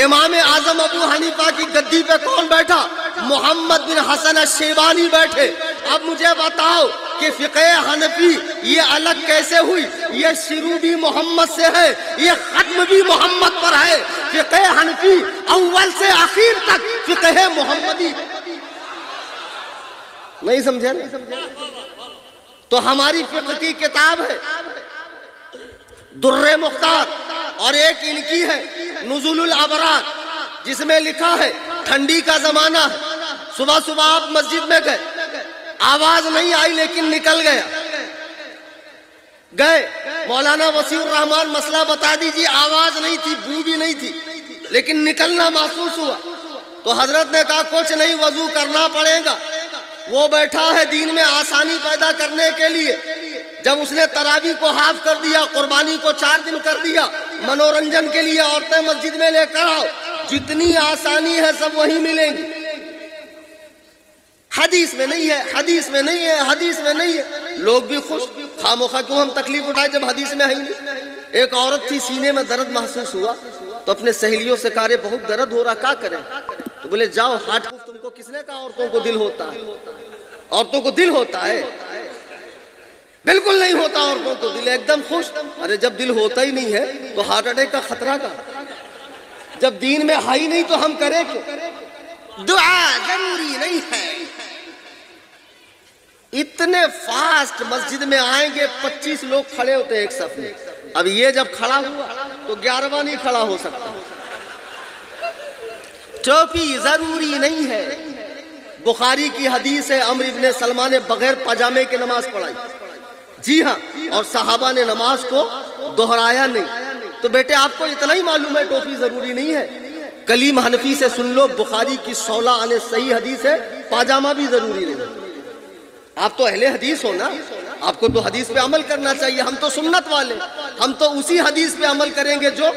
امام اعظم ابو حنیفہ کی گدی پہ کون بیٹھا؟ محمد بن حسن الشیبانی بیٹھے. اب مجھے بتاؤ کہ فقہ حنفی یہ الگ کیسے ہوئی؟ یہ شروع بھی محمد سے ہے، یہ ختم بھی محمد پر ہے. فقہ حنفی اول سے آخر تک فقہ محمدی. نہیں سمجھے نا؟ تو ہماری فقہ کی کتاب ہے در مختار، اور ایک ان کی ہے نزول الابرار. جس میں لکھا ہے ٹھنڈی کا زمانہ ہے، صبح صبح آپ مسجد میں گئے، آواز نہیں آئی لیکن نکل گئے مولانا وسیع الرحمان مسئلہ بتا دیجیے، آواز نہیں تھی، بو بھی نہیں تھی، لیکن نکلنا محسوس ہوا، تو حضرت نے کہا کچھ نہیں، وضو کرنا پڑے گا۔ وہ بیٹھا ہے دین میں آسانی پیدا کرنے کے لیے، جب اس نے تراویح کو ہاف کر دیا، قربانی کو 4 دن کر دیا، منورنجن کے لیے عورتیں مسجد میں لے کر آؤ، جتنی آسانی ہے سب وہی ملیں گی۔ حدیث میں نہیں ہے، حدیث میں نہیں ہے، حدیث میں نہیں ہے، لوگ بھی خوش، خاموخواہ کیوں ہم تکلیف اٹھائے جب حدیث میں ہے ہی نہیں۔ ایک عورت تھی، سینے میں درد محسوس ہوا تو اپنے سہیلیوں سے کہا رے بہت درد ہو رہا، کیا کریں؟ تو بولے جاؤ ہاتھ، تم کو کس نے کہا عورتوں کو دل ہوتا ہے؟ عورتوں کو دل ہوتا ہے؟ بالکل نہیں ہوتا عورتوں کو دل، ایک دم خوش۔ ارے جب دل ہوتا ہی نہیں ہے تو ہارٹ اٹیک کا خطرہ کا، جب دین میں ہائی نہیں تو ہم کریں کیوں؟ دعا ضروری نہیں ہے۔ اتنے فاسٹ مسجد میں آئیں گے، 25 لوگ کھڑے ہوتے ہیں ایک صف میں، اب یہ جب کھڑا ہوا تو 11واں نہیں کھڑا ہو سکتا۔ ٹوپی ضروری نہیں ہے۔ بخاری کی حدیث ہے، عمرو بن سلمہ نے بغیر پاجامے کے نماز پڑھائی، جی ہاں، اور صحابہ نے نماز کو دہرایا نہیں۔ تو بیٹے آپ کو اتنا ہی معلوم ہے ٹوپی ضروری نہیں ہے؟ کلیم حنفی سے سن لو، بخاری کی 16 آنے صحیح حدیث ہے، پاجامہ بھی ضروری نہیں۔ آپ تو اہل حدیث ہو نا، آپ کو تو حدیث پہ عمل کرنا چاہیے، ہم تو سنت والے، ہم تو اسی حدیث پہ عمل کریں گے جو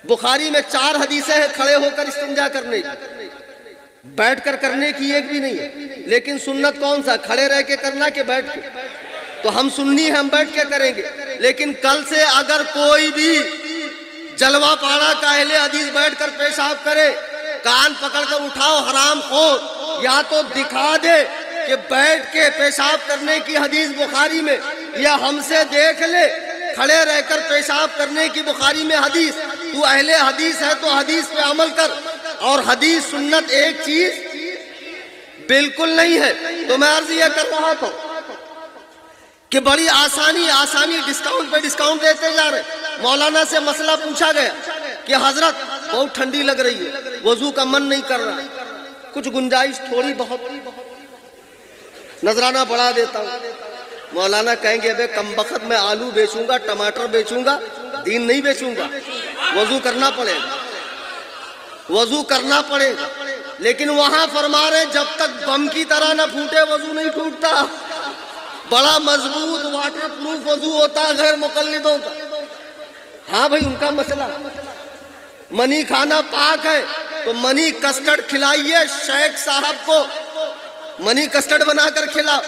بخاری میں 4 حدیثیں ہیں کھڑے ہو کر استنجا کرنے کی، بیٹھ کر کرنے کی ایک بھی نہیں ہے، لیکن سنت کون سا؟ کھڑے رہ کے کرنا کہ بیٹھ کے؟ تو ہم سنی ہیں، ہم بیٹھ کے کریں گے، لیکن کل سے اگر کوئی بھی جلوہ پاڑا کا اہل حدیث بیٹھ کر پیشاب کرے، کان پکڑ کر اٹھاؤ حرام خور، یا تو دکھا دے کہ بیٹھ کے پیشاب کرنے کی حدیث بخاری میں، یا ہم سے دیکھ لے کھڑے رہ کر پیشاب کرنے کی بخاری میں حدیث۔ تو اہل حدیث ہے تو حدیث پہ عمل کر، اور حدیث سنت ایک چیز بالکل نہیں ہے۔ تو میں عرض یہ کر رہا تھا کہ بڑی آسانی ڈسکاؤنٹ پہ ڈسکاؤنٹ دیتے جا رہے۔ مولانا سے مسئلہ پوچھا گیا کہ حضرت بہت ٹھنڈی لگ رہی ہے، وضو کا من نہیں کر رہا، کچھ گنجائش تھوڑی بہت، نذرانہ بڑھا دیتا ہوں۔ مولانا کہیں گے ابے کم بخت میں آلو بیچوں گا، ٹماٹر بیچوں گا، دین نہیں بیچوں گا۔ وضو کرنا پڑے گا، وضو کرنا پڑے گا، لیکن وہاں فرما رہے جب تک بم کی طرح نہ پھوٹے وضو نہیں ٹوٹتا۔ بڑا مضبوط واٹر پروف وضو ہوتا ہے غیر مقلدوں کا۔ ہاں بھائی ان کا مسئلہ، منی کھانا پاک ہے تو منی کسٹرڈ کھلائیے شیخ صاحب کو، منی کسٹرڈ بنا کر کھلاؤ۔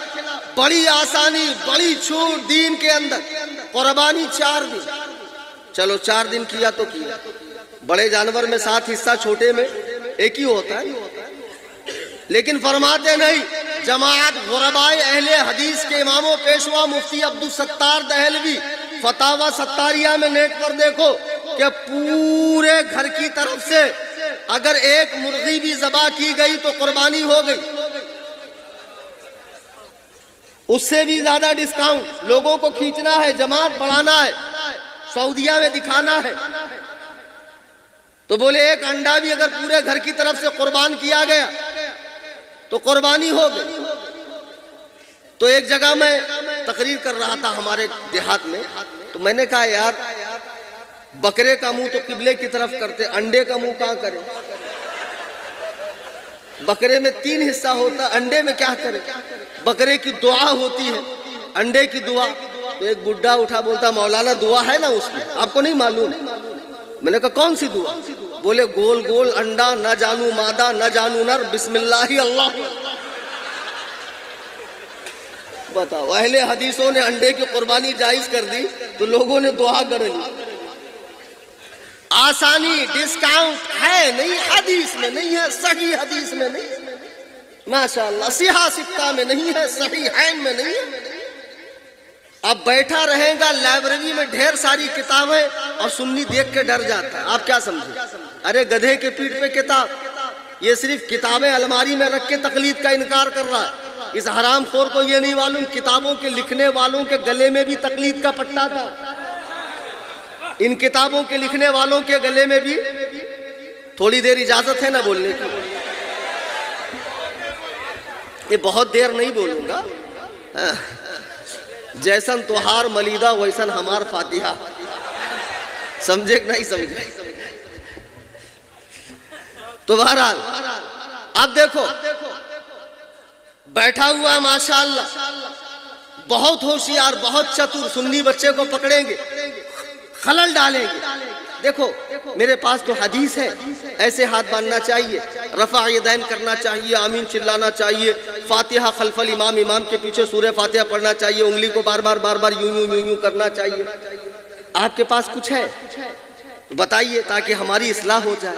بڑی آسانی، بڑی چھوٹ دین کے اندر۔ قربانی 4 دن، چلو 4 دن کیا تو کیا، بڑے جانور میں 7 حصہ، چھوٹے میں 1 ہی ہوتا ہے، لیکن فرماتے نہیں۔ جماعت غربائے اہل حدیث کے اماموں پیشوا مفتی عبدالستار دہلوی فتاوی ستاریہ میں نیٹ پر دیکھو کہ پورے گھر کی طرف سے اگر ایک مرغی بھی ذبح کی گئی تو قربانی ہو گئی۔ اس سے بھی زیادہ ڈسکاؤنٹ، لوگوں کو کھینچنا ہے، جماعت بڑھانا ہے، سعودیہ میں دکھانا ہے۔ تو بولے ایک انڈا بھی اگر پورے گھر کی طرف سے قربان کیا گیا تو قربانی ہو گئی۔ تو ایک جگہ میں تقریر کر رہا تھا ہمارے دیہات میں، تو میں نے کہا یار بکرے کا منہ تو قبلے کی طرف کرتے، انڈے کا منہ کہاں کریں؟ بکرے میں 3 حصہ ہوتا، انڈے میں کیا کریں؟ بکرے کی دعا ہوتی ہے، انڈے کی دعا۔ تو ایک بڈھا اٹھا بولتا مولانا دعا ہے نا اس میں، آپ کو نہیں معلوم؟ میں نے کہا کون سی دعا؟ بولے گول گول انڈا، نہ جانو مادہ نہ جانو نر، بسم اللہ اللہ۔ بتاؤ اہل حدیثوں نے انڈے کی قربانی جائز کر دی تو لوگوں نے دعا کر لی۔ آسانی ڈسکاؤنٹ ہے نہیں، حدیث میں نہیں ہے، صحیح حدیث میں نہیں، ماشاءاللہ صحیح سکہ میں نہیں ہے، صحیحین میں نہیں ہے۔ اب بیٹھا رہیں گا لائبریری میں ڈھیر ساری کتابیں اور سنی دیکھ کے ڈر جاتا ہے، آپ کیا سمجھیں؟ ارے گدھے کے پیٹھ پہ کتاب، یہ صرف کتابیں الماری میں رکھ کے تقلید کا انکار کر رہا ہے۔ اس حرام خور کو یہ نہیں معلوم کتابوں کے لکھنے والوں کے گلے میں بھی تقلید کا پٹا تھا، ان کتابوں کے لکھنے والوں کے گلے میں بھی تھوڑی دیر اجازت ہے نا بولنے کی؟ یہ بہت دیر نہیں بولوں گا. جیسن توہار ملیدہ ویسن ہمار فاتحہ. سمجھے کہ نہیں سمجھے؟ تو بہرحال اب دیکھو بیٹھا ہوا ماشاءاللہ بہت ہوشیار، بہت چتر، سنی بچے کو پکڑیں گے، خلل ڈالیں گے. دیکھو میرے پاس تو حدیث ہے، ایسے ہاتھ باندھنا چاہیے، رفع یدین کرنا چاہیے، آمین چلانا چاہیے، فاتحہ خلف الامام، امام کے پیچھے سورہ فاتحہ پڑھنا چاہیے، انگلی کو بار بار یوں کرنا چاہیے. آپ کے پاس کچھ ہے بتائیے تاکہ ہماری اصلاح ہو جائے.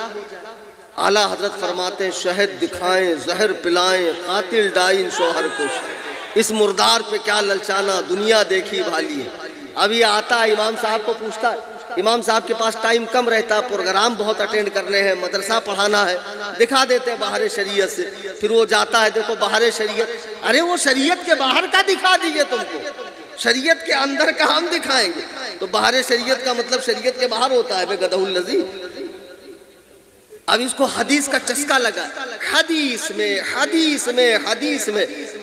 اعلیٰ حضرت فرماتے ہیں شہد دکھائیں، زہر پلائیں، قاتل ڈائیں شوہر کش، اس مردار پہ کیا للچانا، دنیا دیکھی بھالی ہے. اب یہ آتا ہے امام صاحب کو پوچھتا ہے، امام صاحب کے پاس ٹائم کم رہتا، پروگرام بہت اٹینڈ کرنے ہیں، مدرسہ پڑھانا ہے، دکھا دیتے ہیں باہر شریعت سے. پھر وہ جاتا ہے، دیکھو باہر شریعت، ارے وہ شریعت کے باہر کا دکھا دیجئے تم کو، شریعت کے اندر کا ہم دکھائیں گے. تو باہر شریعت کا مطلب شریعت کے باہر ہوتا ہے بے گدہ الذی. اب اس کو حدیث کا چسکا لگا، حدیث میں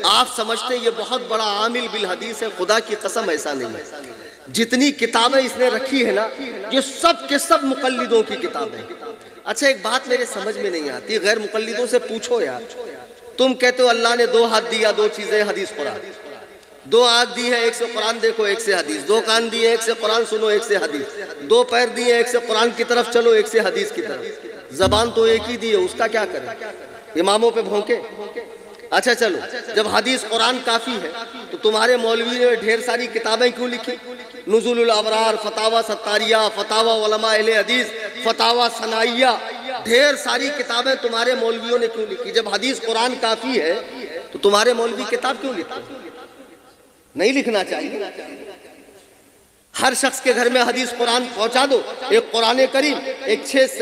آپ سمجھتے ہیں یہ بہت بڑا عامل بالحدیث ہے. خدا کی قسم ایسا نہیں ہے. جتنی کتابیں اس نے رکھی ہے نا، یہ سب کے سب مقلدوں کی کتابیں. اچھا ایک بات میرے سمجھ میں نہیں آتی، غیر مقلدوں سے پوچھو یار. تم کہتے ہو اللہ نے 2 ہاتھ دیا، 2 چیزیں حدیث قرآن، 2 آنکھ دی ہے، ایک سے قرآن دیکھو ایک سے حدیث، 2 کان دیے ایک سے قرآن سنو ایک سے حدیث، 2 پیر دیے ایک سے قرآن کی طرف چلو ایک سے حدیث کی طرف. زبان تو ایک ہی دی ہے، اس کا کیا کریں؟ اماموں پہ بھونکے؟ اچھا چلو جب حدیث قرآن کافی ہے تو تمہارے مولوی نے ڈھیر ساری کتابیں کیوں لکھی؟ نزول الابرار، فتاوی ستاریہ، فتاوی علماء اہل حدیث، فتاوی ثنائیہ، ڈھیر ساری کتابیں تمہارے مولویوں نے کیوں لکھی؟ جب حدیث قرآن کافی ہے تو تمہارے مولوی کتاب کیوں لکھتے؟ نہیں لکھنا چاہیے. ہر شخص کے گھر میں حدیث قرآن پہنچا دو، ایک قرآن کریم، ایک 6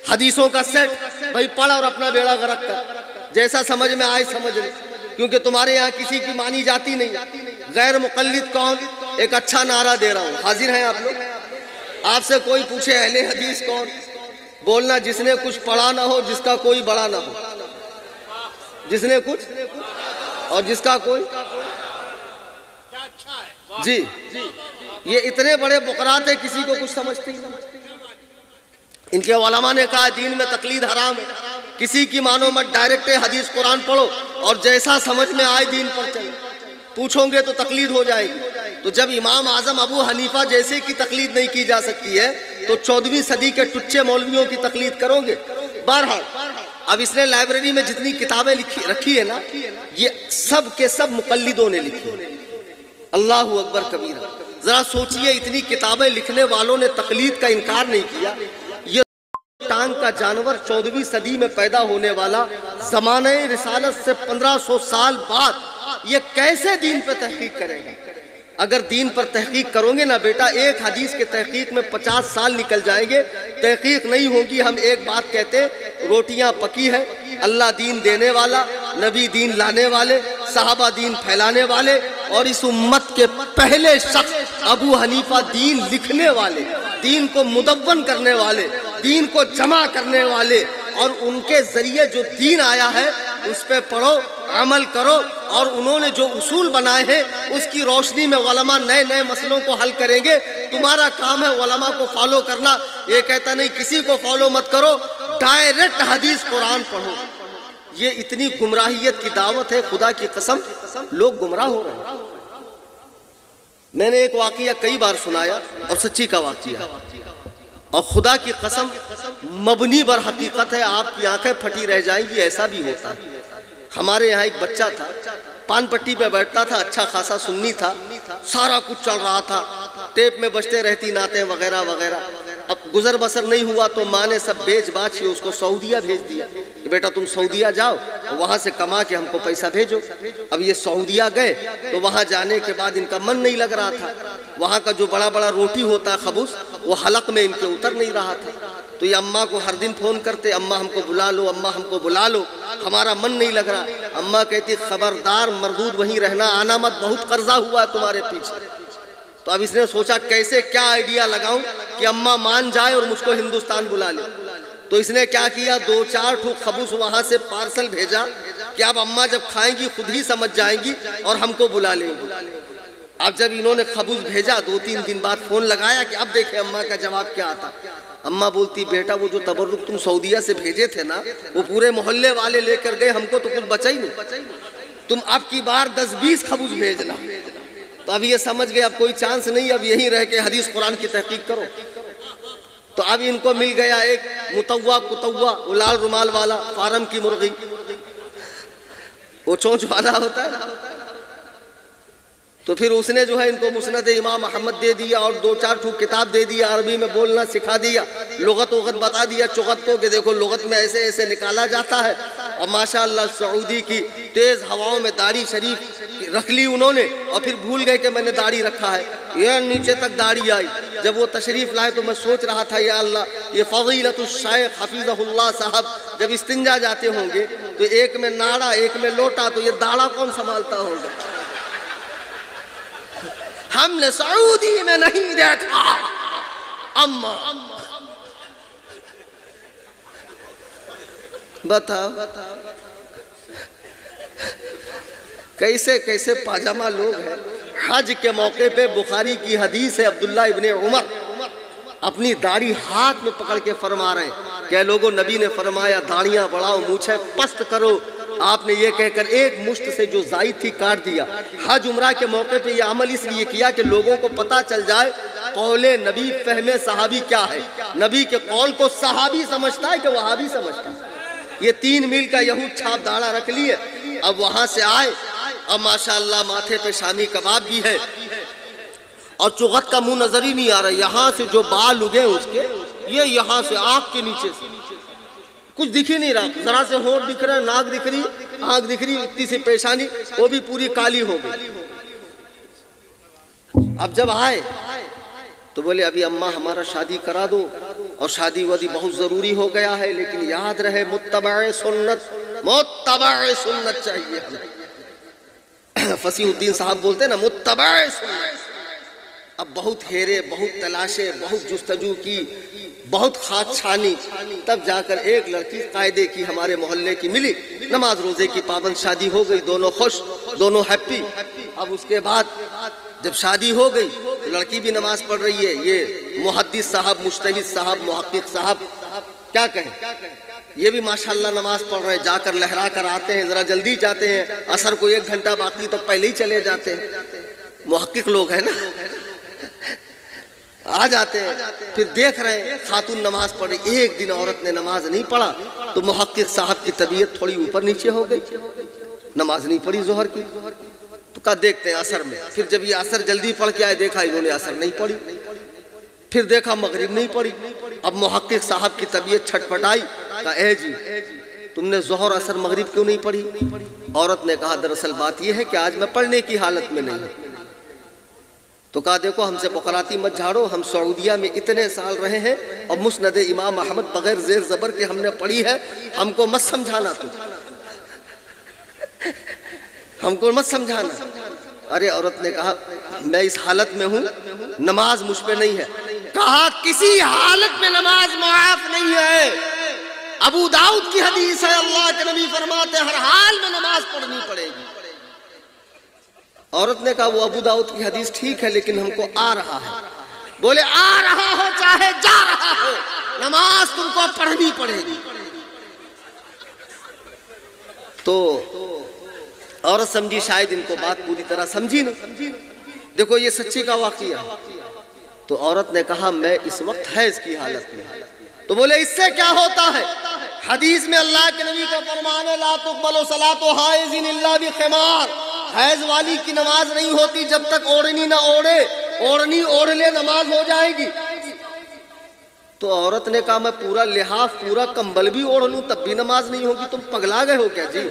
حدیثوں کا سیٹ، بھائی پڑھ اور اپنا بیڑا غرق کر، جیسا سمجھ میں آئے سمجھ لے. کیونکہ تمہارے یہاں کسی کی مانی جاتی نہیں. غیر مقلد کون؟ ایک اچھا نعرہ دے رہا ہوں، حاضر ہیں آپ لوگ؟ آپ سے کوئی پوچھے اہل حدیث کون؟ بولنا جس نے کچھ پڑھا نہ ہو، جس کا کوئی بڑا نہ ہو، جس نے کچھ اور جس کا کوئی. جی یہ اتنے بڑے بقرات ہیں، کسی کو کچھ سمجھتے ہی نہیں. ان کے علماء نے کہا دین میں تقلید حرام ہے، کسی کی مانو مت، ڈائریکٹ حدیث قرآن پڑھو اور جیسا سمجھ میں آئے دین پر چلو. پوچھو گے تو تقلید ہو جائے گی. تو جب امام اعظم ابو حنیفہ جیسے کی تقلید نہیں کی جا سکتی ہے تو 14ویں صدی کے ٹچے مولویوں کی تقلید کرو گے؟ بہرحال اب اس نے لائبریری میں جتنی کتابیں رکھی ہے نا، یہ سب کے سب مقلدوں نے لکھی. اللہ اکبر کبیرہ. ذرا سوچئے اتنی کتابیں لکھنے والوں نے تقلید کا انکار نہیں کیا. یہ ٹانگ کا جانور 14ویں صدی میں پیدا ہونے والا، زمانہ رسالت سے 1500 سال بعد یہ کیسے دین پہ تحقیق کرے گا؟ اگر دین پر تحقیق کرو گے نا بیٹا، ایک حدیث کے تحقیق میں 50 سال نکل جائیں گے. تحقیق نہیں ہوگی. ہم ایک بات کہتے، روٹیاں پکی ہے، اللہ دین دینے والا، نبی دین لانے والے، صحابہ دین پھیلانے والے، اور اس امت کے پہلے شخص ابو حنیفہ دین لکھنے والے، دین کو مدون کرنے والے، دین کو جمع کرنے والے، اور ان کے ذریعے جو دین آیا ہے اس پہ پڑھو، عمل کرو. اور انہوں نے جو اصول بنائے ہیں اس کی روشنی میں علماء نئے مسئلوں کو حل کریں گے. تمہارا کام ہے علماء کو فالو کرنا. یہ کہتا نہیں کسی کو فالو مت کرو، ڈائریکٹ حدیث قرآن پڑھو. یہ اتنی گمراہیت کی دعوت ہے، خدا کی قسم لوگ گمراہ ہو رہے ہیں. میں نے ایک واقعہ کئی بار سنایا اور سچی کا واقعہ، اور خدا کی قسم مبنی بر حقیقت ہے. آپ کی آنکھیں پھٹی رہ جائیں گی، ایسا بھی ہوتا ہے. ہمارے یہاں ایک بچہ تھا، پان پٹی پہ بیٹھتا تھا، اچھا خاصا سنی تھا، سارا کچھ چل رہا تھا، ٹیپ میں بجتے رہتی نعتیں وغیرہ وغیرہ. اب گزر بسر نہیں ہوا تو ماں نے سب بیچ باچ کے اس کو سعودیہ بھیج دیا کہ بیٹا تم سعودیہ جاؤ، وہاں سے کما کے ہم کو پیسہ بھیجو. اب یہ سعودیہ گئے تو وہاں جانے کے بعد ان کا من نہیں لگ رہا تھا. وہاں کا جو بڑا بڑا روٹی ہوتا ہے خبوز، وہ حلق میں ان کے اتر نہیں رہا تھا. تو یہ اماں کو ہر دن فون کرتے، اماں ہم کو بلا لو، اماں ہم کو بلا لو، ہمارا من نہیں لگ رہا. اماں کہتی خبردار مردود وہیں رہنا، آنا مت، بہت قرضہ ہوا ہے تمہارے پیچھے. تو اب اس نے سوچا کیسے کیا آئیڈیا لگاؤں کہ اماں مان جائے اور مجھ کو ہندوستان بلا لے. تو اس نے کیا کیا، 2-4 ٹھو خبوص وہاں سے پارسل بھیجا کہ اب اماں جب کھائیں گی خود ہی سمجھ جائیں گی اور ہم کو بلا لیں گی۔ اب جب انہوں نے خبوص بھیجا 2-3 دن بعد فون لگایا کہ اب دیکھیں اماں کا جواب کیا آتا۔ اماں بولتی بیٹا وہ جو تبرک تم سعودیہ سے بھیجے تھے نا وہ پورے محلے والے لے کر گئے، ہم کو تو کچھ بچا ہی نہیں، تم اب کی بار 10-20 خبوص بھیجنا۔ تو اب یہ سمجھ گئے اب کوئی چانس نہیں، اب یہیں رہ کے حدیث قرآن کی تحقیق کرو۔ تو اب ان کو مل گیا ایک متوا کتوا، وہ لال رومال والا فارم کی مرغی، وہ چونچ والا ہوتا ہے۔ تو پھر اس نے جو ہے ان کو مسند امام احمد دے دیا اور 2-4 ٹھو کتاب دے دیا، عربی میں بولنا سکھا دیا، لغت وغت بتا دیا چغت کو کہ دیکھو لغت میں ایسے ایسے نکالا جاتا ہے۔ اور ماشاءاللہ سعودی کی تیز ہواؤں میں داڑھی شریف رکھ لی انہوں نے، اور پھر بھول گئے کہ میں نے داڑھی رکھا ہے، یہ نیچے تک داڑھی آئی۔ جب وہ تشریف لائے تو میں سوچ رہا تھا یا اللہ یہ فضیلت الشیخ حفیظہ اللہ صاحب جب استنجا جاتے ہوں گے تو ایک میں ناڑا ایک میں لوٹا، تو یہ داڑھا کون سنبھالتا ہوگا؟ ہم نے سعودی میں نہیں دیکھا اما۔ بتاؤ کیسے کیسے پاجامہ لوگ ہیں۔ حج کے موقع پہ بخاری کی حدیث ہے، عبداللہ ابن عمر اپنی داڑھی ہاتھ میں پکڑ کے فرما رہے ہیں کہ لوگوں نبی نے فرمایا داڑیاں بڑھاؤ مونچھیں پست کرو، آپ نے یہ کہہ کر ایک مشت سے جو زائد تھی کاٹ دیا۔ حج عمرہ کے موقع پہ یہ عمل اس لیے کیا کہ لوگوں کو پتہ چل جائے قول نبی فہم صحابی کیا ہے، نبی کے قول کو صحابی سمجھتا ہے کہ وہابی سمجھتا ہے۔ یہ 3 میل کا یہود چھاپ داڑھا رکھ لیے، اب وہاں سے آئے، اب ماشاءاللہ ماتھے پہ شامی کباب بھی ہے اور چغت کا منہ نظر ہی نہیں آ رہا، یہاں سے جو بال اگے اس کے، یہ یہاں سے آنکھ کے نیچے سے کچھ دکھ ہی نہیں رہا، ذرا سے ہونٹ دکھ رہا ہے، ناک دکھ رہی، آنکھ دکھ رہی، اتنی سی پیشانی وہ بھی پوری کالی ہو گئی۔ اب جب آئے تو بولے ابھی اماں ہمارا شادی کرا دو، اور شادی ودی بہت ضروری ہو گیا ہے، لیکن یاد رہے متبع سنت چاہیے ہمیں۔ فصیح الدین صاحب بولتے ہیں نا متبع سنت۔ اب بہت ہیرے، بہت تلاشے، بہت جستجو کی، بہت خاک چھانی، تب جا کر ایک لڑکی قاعدے کی ہمارے محلے کی ملی، نماز روزے کی پابند، شادی ہو گئی، دونوں خوش، دونوں ہیپی۔ اب اس کے بعد جب شادی ہو گئی تو لڑکی بھی نماز پڑھ رہی ہے، یہ محدث صاحب، مجتہد صاحب، محقق صاحب کیا کہیں، یہ بھی ماشاءاللہ نماز پڑھ رہے ہیں، جا کر لہرا کر آتے ہیں، ذرا جلدی جاتے ہیں، عصر کو 1 گھنٹہ باقی تو پہلے ہی چلے جاتے ہیں، محقق لوگ ہیں نا، آ جاتے ہیں، پھر دیکھ رہے ہیں خاتون نماز پڑھی۔ ایک دن عورت نے نماز نہیں پڑھا تو محقق صاحب کی طبیعت تھوڑی اوپر نیچے ہو گئی، نماز نہیں پڑھی ظہر کی، تو کہا دیکھتے ہیں عصر میں۔ پھر جب یہ عصر جلدی پڑھ کے آئے دیکھا انہوں نے عصر نہیں پڑھی، پھر دیکھا مغرب نہیں پڑھی۔ اب محقق صاحب کی طبیعت چھٹپٹائی، کہا اے جی تم نے ظہر عصر مغرب کیوں نہیں پڑھی؟ عورت نے کہا دراصل بات یہ ہے کہ آج میں پڑھنے کی حالت میں نہیں ہوں۔ تو کہا دیکھو ہم سے بقراتی مت جھاڑو، ہم سعودیہ میں اتنے سال رہے ہیں اور مسند امام احمد بغیر زیر زبر کے ہم نے پڑھی ہے، ہم کو مت سمجھانا، تو ہم کو مت سمجھانا۔ ارے عورت نے کہا میں اس حالت میں ہوں، نماز مجھ پہ نہیں ہے۔ کہا کسی حالت میں نماز معاف نہیں ہے، ابو داؤد کی حدیث ہے، اللہ کے نبی فرماتے ہر حال میں نماز پڑھنی پڑے گی۔ عورت نے کہا وہ ابو داؤد کی حدیث ٹھیک ہے لیکن ہم کو آ رہا ہے۔ بولے آ رہا ہو چاہے جا رہا ہو، نماز تم کو پڑھنی پڑے گی۔ تو عورت سمجھی شاید ان کو بات پوری طرح سمجھی نہیں، دیکھو یہ سچی کا واقعہ۔ تو عورت نے کہا میں اس وقت حیض کی حالت میں۔ تو بولے اس سے کیا ہوتا ہے؟ حدیث میں اللہ کے نبی کا فرمان ہے لا تقبل صلاۃ حائض الا بخمار، حیض والی کی نماز نہیں ہوتی جب تک اوڑھنی نہ اوڑھے، اوڑھنی اوڑھ لے نماز ہو جائے گی۔ تو عورت نے کہا میں پورا لحاف پورا کمبل بھی اوڑھ لوں تب بھی نماز نہیں ہوگی، تم پگلا گئے ہو کیا جی؟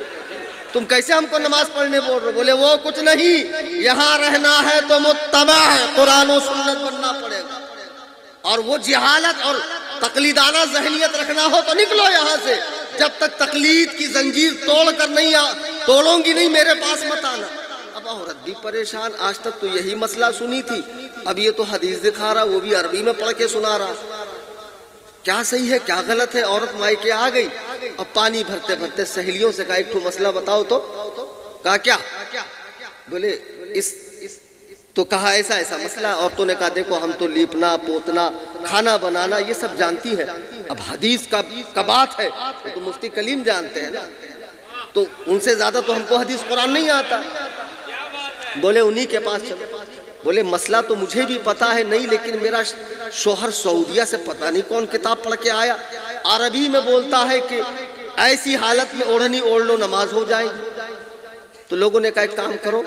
تم کیسے ہم کو نماز پڑھنے بول رہے؟ بولے وہ کچھ نہیں، یہاں رہنا ہے تو متبع قرآن و سنت بننا پڑے گا، اور وہ جہالت اور تقلیدانہ ذہنیت رکھنا ہو تو نکلو یہاں سے، جب تک تقلید کی زنجیر توڑ کر نہیں توڑوں گی نہیں میرے پاس مت آنا۔ اب عورت بھی پریشان، آج تک تو یہی مسئلہ سنی تھی، اب یہ تو حدیث دکھا رہا، وہ بھی عربی میں پڑھ کے سنا رہا۔ کیا صحیح ہے کیا غلط ہے. عورت مائکے آ گئی, اب پانی بھرتے بھرتے سہیلیوں سے کہا ایک ٹھو مسئلہ بتاؤ تو. کہا کیا؟ بولے تو کہا ایسا ایسا مسئلہ. عورتوں نے کہا دیکھو ہم تو لیپنا پوتنا کھانا بنانا یہ سب جانتی ہے, اب حدیث کا بات ہے تو مفتی کلیم جانتے ہیں نا, تو ان سے زیادہ تو ہم کو حدیث قرآن نہیں آتا. بولے انہی کے پاس چلو. بولے مسئلہ تو مجھے بھی پتا ہے نہیں, لیکن میرا شوہر سعودیہ سے پتہ نہیں کون کتاب پڑھ کے آیا, عربی میں بولتا ہے کہ ایسی حالت میں اوڑھنی اوڑھ لو نماز ہو جائے گی. تو لوگوں نے کہا ایک کام کرو,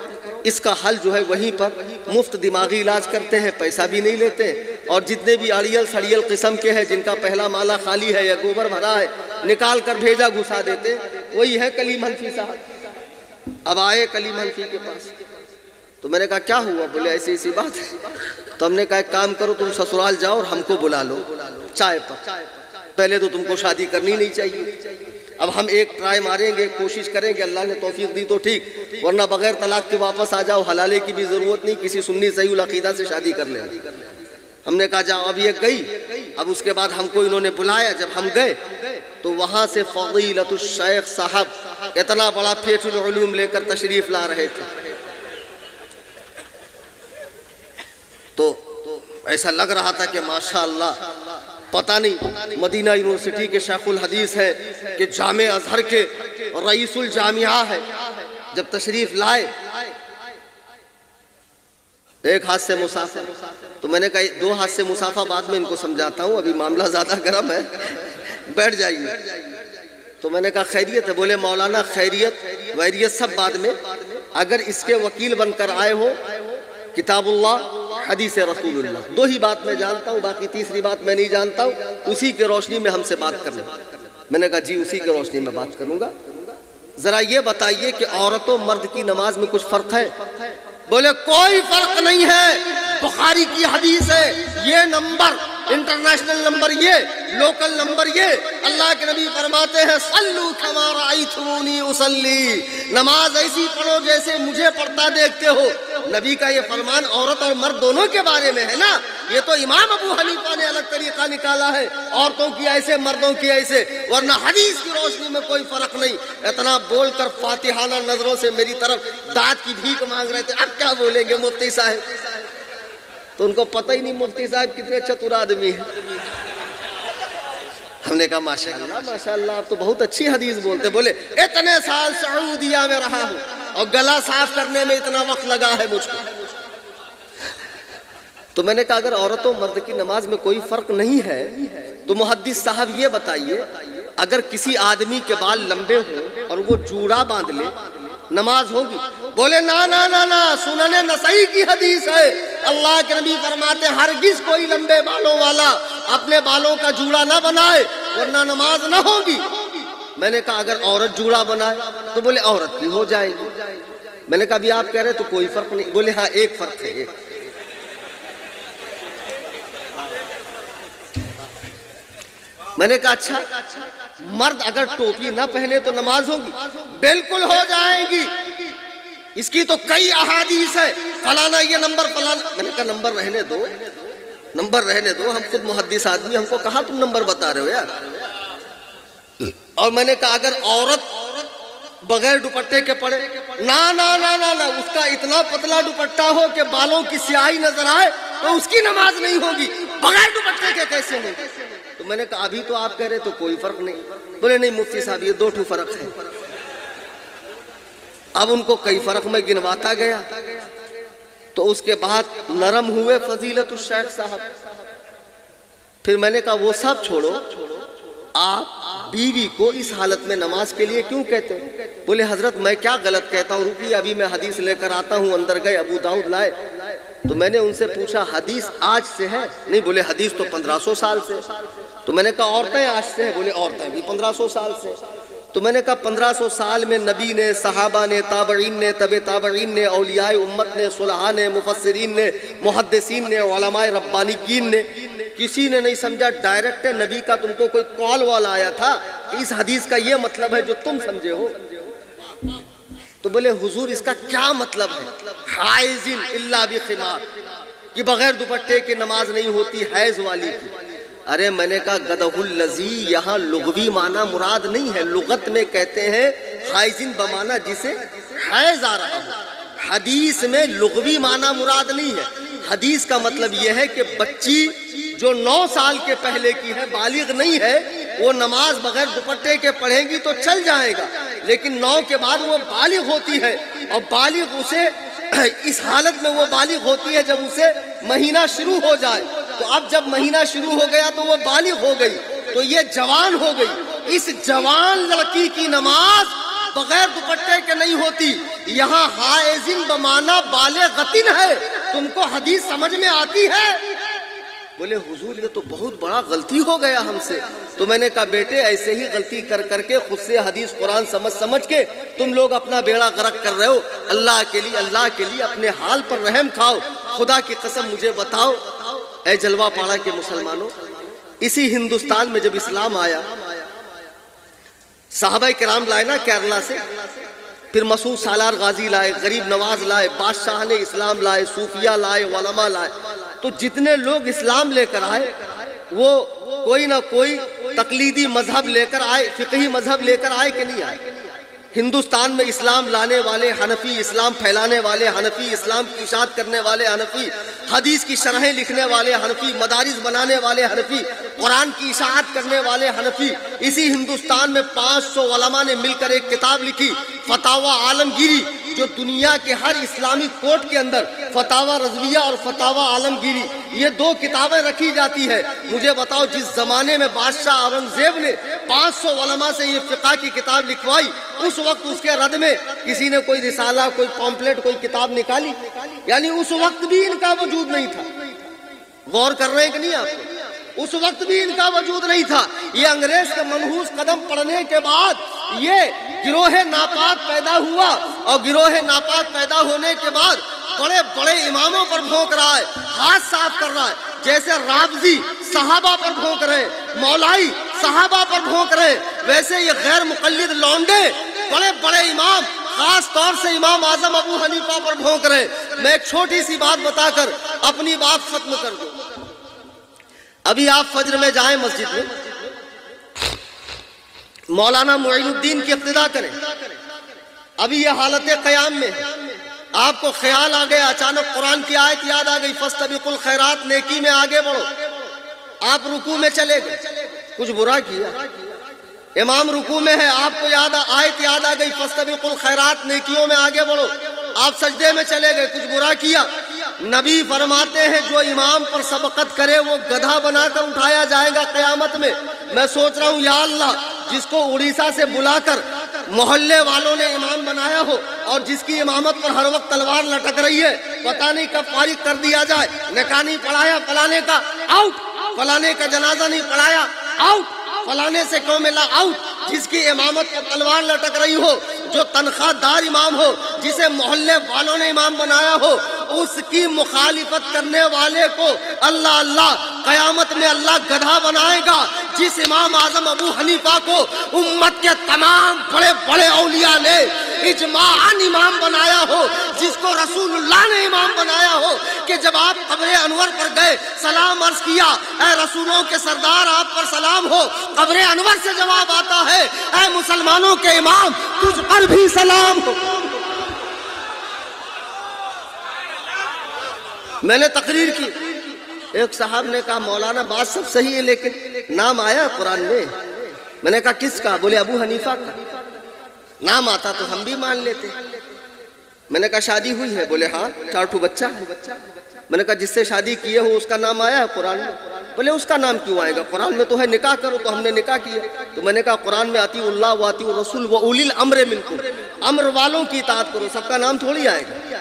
اس کا حل جو ہے وہیں پر مفت دماغی علاج کرتے ہیں, پیسہ بھی نہیں لیتے, اور جتنے بھی اڑیل سڑیل قسم کے ہیں جن کا پہلا مالا خالی ہے یا گوبر بھرا ہے نکال کر بھیجا گھسا دیتے. وہی ہے کلیم حنفی صاحب. اب آئے کلیم حنفی کے پاس, تو میں نے کہا کیا ہوا؟ بولے ایسی ایسی بات ہے. تو ہم نے کہا ایک کام کرو تم سسرال جاؤ اور ہم کو بلا لو چائے پر. پہلے تو تم کو شادی کرنی نہیں چاہیے, اب ہم ایک ٹرائی ماریں گے, کوشش کریں گے, اللہ نے توفیق دی تو ٹھیک, ورنہ بغیر طلاق کے واپس آ جاؤ, حلالے کی بھی ضرورت نہیں, کسی سنی صحیح العقیدہ سے شادی کر لیں. ہم نے کہا جاؤ. اب یہ گئی. اب اس کے بعد ہم کو انہوں نے بلایا, جب ہم گئے تو وہاں سے فضیلت الشیخ صاحب اتنا بڑا پیٹ العلوم لے کر تشریف لا رہے تھے. تو ایسا لگ رہا تھا کہ ماشاءاللہ پتہ نہیں مدینہ یونیورسٹی کے شیخ الحدیث ہے کہ جامع ازہر کے رئیس الجامعہ ہے. جب تشریف لائے ایک ہاتھ سے مسافہ, تو میں نے کہا دو ہاتھ سے مسافہ بعد میں ان کو سمجھاتا ہوں, ابھی معاملہ زیادہ گرم ہے, بیٹھ جائیے. تو میں نے کہا خیریت ہے؟ بولے مولانا خیریت ویریت سب بعد میں, اگر اس کے وکیل بن کر آئے ہو کتاب اللہ حدیث رسول اللہ, دو ہی بات میں جانتا ہوں, باقی تیسری بات میں نہیں جانتا ہوں, اسی کے روشنی میں ہم سے بات کرنا. میں نے کہا جی اسی کے روشنی میں بات کروں گا. ذرا یہ بتائیے کہ عورت و مرد کی نماز میں کچھ فرق ہے؟ بولے کوئی فرق نہیں ہے, بخاری کی حدیث ہے, یہ نمبر انٹرنیشنل نمبر, یہ لوکل نمبر, یہ اللہ کے نبی فرماتے ہیں صلو کما رأیتمونی اصلی, نماز ایسی پڑھو جیسے مجھے پڑھتا دیکھتے ہو. نبی کا یہ فرمان عورت اور مرد دونوں کے بارے میں ہے نا. یہ تو امام ابو حنیفہ نے الگ طریقہ نکالا ہے, عورتوں کی ایسے مردوں کی ایسے, ورنہ حدیث کی روشنی میں کوئی فرق نہیں. اتنا بول کر فاتحانہ نظروں سے میری طرف داد کی بھیک مانگ رہے تھے. اب کیا بولیں گے مفتی صاحب؟ تو ان کو پتہ ہی نہیں مفتی صاحب کتنے چتر آدمی ہیں. ہم نے کہا ماشاءاللہ ماشاءاللہ آپ تو بہت اچھی حدیث بولتے. بولے اتنے سال سعودیہ میں رہا ہوں اور گلا صاف کرنے میں اتنا وقت لگا ہے مجھ کو. تو میں نے کہا اگر عورت و مرد کی نماز میں کوئی فرق نہیں ہے تو محدث صاحب یہ بتائیے اگر کسی آدمی کے بال لمبے ہوں اور وہ جوڑا باندھ لے نماز ہوگی؟ بولے نا نا نا نا, سنن نسائی کی حدیث ہے, اللہ کے نبی فرماتے ہرگز کوئی لمبے بالوں والا اپنے بالوں کا جوڑا نہ بنائے ورنہ نماز نہ ہوگی. میں نے کہا اگر عورت جوڑا بنائے تو بولے عورت کی ہو جائے گی. میں نے کہا ابھی آپ کہہ رہے تو کوئی فرق نہیں. بولے ہاں ایک فرق ہے, ایک. میں نے کہا اچھا مرد اگر ٹوپی نہ پہنے تو نماز ہوگی؟ بالکل ہو جائے گی, اس کی تو کئی احادیث ہے, فلانا یہ نمبر فلانا. میں نے کہا نمبر رہنے دو, نمبر رہنے دو, ہم خود محدث آدمی, ہم کو کہاں تم نمبر بتا رہے ہو یار. اور میں نے کہا اگر عورت بغیر دوپٹے کے پڑے, نا نا نا نا نا, اس کا اتنا پتلا دوپٹہ ہو کہ بالوں کی سیاہی نظر آئے تو اس کی نماز نہیں ہوگی, بغیر دوپٹے کے کیسے نہیں؟ تو میں نے کہا ابھی تو آپ کہہ رہے تو کوئی فرق نہیں. بولے نہیں مفتی صاحب یہ دو فرق ہے. اب ان کو کئی فرق میں گنواتا گیا تو اس کے بعد نرم ہوئے فضیلت الشیخ صاحب. پھر میں نے کہا وہ سب چھوڑو, آپ بیوی کو اس حالت میں نماز کے لیے کیوں کہتے ہیں؟ بولے حضرت میں کیا غلط کہتا ہوں, رکیے ابھی میں حدیث لے کر آتا ہوں. اندر گئے, ابو داؤد لائے, تو میں نے ان سے پوچھا حدیث آج سے ہے؟ نہیں, بولے حدیث تو 1500 سال سے. تو میں نے کہا عورتیں آج سے ہیں؟ بولے عورتیں بھی 1500 سال سے. تو میں نے کہا 1500 سال میں نبی نے, صحابہ نے, تابعین نے, تبع تابعین نے, اولیاء امت نے, صلحاء نے, مفسرین نے, محدثین نے, علماء ربانیین نے, کسی نے نہیں سمجھا ڈائریکٹ نبی کا تم کو کوئی کال وال آیا تھا کہ اس حدیث کا یہ مطلب ہے جو تم سمجھے ہو؟ تو بولے حضور اس کا کیا مطلب ہے؟ حائزن الا بخمار, کہ بغیر دوپٹے کے نماز نہیں ہوتی حیض والی کی. ارے میں نے کہا گدہ الذی یہاں لغوی معنی مراد نہیں ہے، لغت میں کہتے ہیں حائزن بمانا جسے حیض آ رہا ہو، حدیث میں لغوی معنی مراد نہیں ہے۔ حدیث کا مطلب یہ ہے کہ بچی جو 9 سال کے پہلے کی ہے، بالغ نہیں ہے، وہ نماز بغیر دوپٹے کے پڑھیں گی تو چل جائے گا، لیکن 9 کے بعد وہ بالغ ہوتی ہے، اور بالغ اسے اس حالت میں وہ بالغ ہوتی ہے جب اسے مہینہ شروع ہو جائے۔ تو اب جب مہینہ شروع ہو گیا تو وہ بالغ ہو گئی، تو یہ جوان ہو گئی۔ اس جوان لڑکی کی نماز بغیر دوپٹے کے نہیں ہوتی۔ یہاں حائزن بمانا بالغتن ہے، تم کو حدیث سمجھ میں آتی ہے؟ بولے حضور یہ تو بہت بڑا غلطی ہو گیا ہم سے۔ تو میں نے کہا بیٹے ایسے ہی غلطی کر کر کے خود سے حدیث قرآن سمجھ کے تم لوگ اپنا بیڑا غرق کر رہے ہو۔ اللہ کے لیے اپنے حال پر رحم کھاؤ۔ خدا کی قسم مجھے بتاؤ اے جلوہ پاڑا کے مسلمانوں، اسی ہندوستان میں جب اسلام آیا، صحابہ کرام لائے نا کیرلا سے، پھر مسعود سالار غازی لائے، غریب نواز لائے، بادشاہ نے اسلام لائے، صوفیہ لائے، علماء لائے، تو جتنے لوگ اسلام لے کر آئے وہ کوئی نہ کوئی تقلیدی مذہب لے کر آئے، فقہی مذہب لے کر آئے کہ نہیں آئے؟ ہندوستان میں اسلام لانے والے حنفی، اسلام پھیلانے والے حنفی، اسلام کی اشاعت کرنے والے حنفی، حدیث کی شرحیں لکھنے والے حنفی، مدارس بنانے والے حنفی، قرآن کی اشاعت کرنے والے حنفی۔ اسی ہندوستان میں 500 علماء نے مل کر ایک کتاب لکھی، فتاوی عالمگیری، جو دنیا کے ہر اسلامی کورٹ کے اندر فتاوی رضویہ اور فتاوی عالمگیری یہ 2 کتابیں رکھی جاتی ہے۔ مجھے بتاؤ جس زمانے میں بادشاہ اورنگزیب نے 500 علماء سے یہ فقہ کی کتاب لکھوائی، اس وقت اس کے رد میں کسی نے کوئی رسالہ، کوئی پامپلیٹ، کوئی کتاب نکالی؟ یعنی اس وقت بھی ان کا وجود نہیں تھا۔ غور کر رہے ہیں کہ نہیں آپ؟ اس وقت بھی ان کا وجود نہیں تھا۔ یہ انگریز کا منحوس قدم پڑنے کے بعد یہ گروہ ناپاک پیدا ہوا، اور گروہ ناپاک پیدا ہونے کے بعد بڑے بڑے اماموں پر بھونک رہا ہے، ہاتھ صاف کر رہا ہے، جیسے رابضی صحابہ پر بھونک رہے، مولائی صحابہ پر بھونک رہے، ویسے یہ غیر مقلد لونڈے بڑے بڑے امام، خاص طور سے امام اعظم ابو حنیفہ پر بھونک رہے۔ میں ایک چھوٹی سی بات بتا کر اپنی بات ختم کر دوں۔ ابھی آپ فجر میں جائیں مسجد میں، مولانا معین الدین کی اقتداء کریں، ابھی یہ حالت قیام میں ہے، آپ کو خیال آ گیا، اچانک قرآن کی آیت یاد آ گئی، فاستبقوا الخیرات، نیکی میں آگے بڑھو، آپ رکوع میں چلے گئے، کچھ برا کیا، امام رکوع میں ہے، آپ کو آیت یاد آ گئی، فاستبقوا الخیرات، نیکیوں میں آگے بڑھو، آپ سجدے میں چلے گئے، کچھ برا کیا۔ نبی فرماتے ہیں جو امام پر سبقت کرے وہ گدھا بنا کر اٹھایا جائے گا قیامت میں۔ میں سوچ رہا ہوں یا اللہ، جس کو اڑیسہ سے بلا کر محلے والوں نے امام بنایا ہو، اور جس کی امامت پر ہر وقت تلوار لٹک رہی ہے، پتہ نہیں کب فارغ کر دیا جائے، نکاح نہیں پڑھایا فلانے کا آؤٹ، فلانے کا جنازہ نہیں پڑھایا آؤٹ، فلانے سے کیوں ملا آؤٹ۔ جس کی امامت پر تلوار لٹک رہی ہو، جو تنخواہ دار امام ہو، جسے محلے والوں نے امام بنایا ہو، اس کی مخالفت کرنے والے کو اللہ قیامت میں اللہ گدھا بنائے گا۔ جس امام اعظم ابو حنیفہ کو امت کے تمام بڑے بڑے اولیاء نے اجماعاً امام بنایا ہو، جس کو رسول اللہ نے امام بنایا ہو، کہ جب آپ قبر انور پر گئے سلام عرض کیا، اے رسولوں کے سردار آپ پر سلام ہو، قبر انور سے جواب آتا ہے، اے مسلمانوں کے امام تجھ پر بھی سلام ہو۔ میں نے تقریر کی، ایک صاحب نے کہا مولانا بات سب صحیح ہے لیکن نام آیا قرآن میں۔ میں نے کہا کس کا؟ بولے ابو حنیفہ کا۔ نام آتا تو ہم بھی مان لیتے۔ میں نے کہا شادی ہوئی ہے؟ بولے ہاں، 4 بچہ ہے۔ میں نے کہا جس سے شادی کیے ہو اس کا نام آیا ہے قرآن میں؟ بولے اس کا نام کیوں آئے گا؟ قرآن میں تو ہے نکاح کرو، تو ہم نے نکاح کیا۔ تو میں نے کہا قرآن میں اطیعوا اللہ واطیعوا الرسول واولی الامر منکم، امر والوں کی اطاعت کرو، سب کا نام تھوڑی آئے گا۔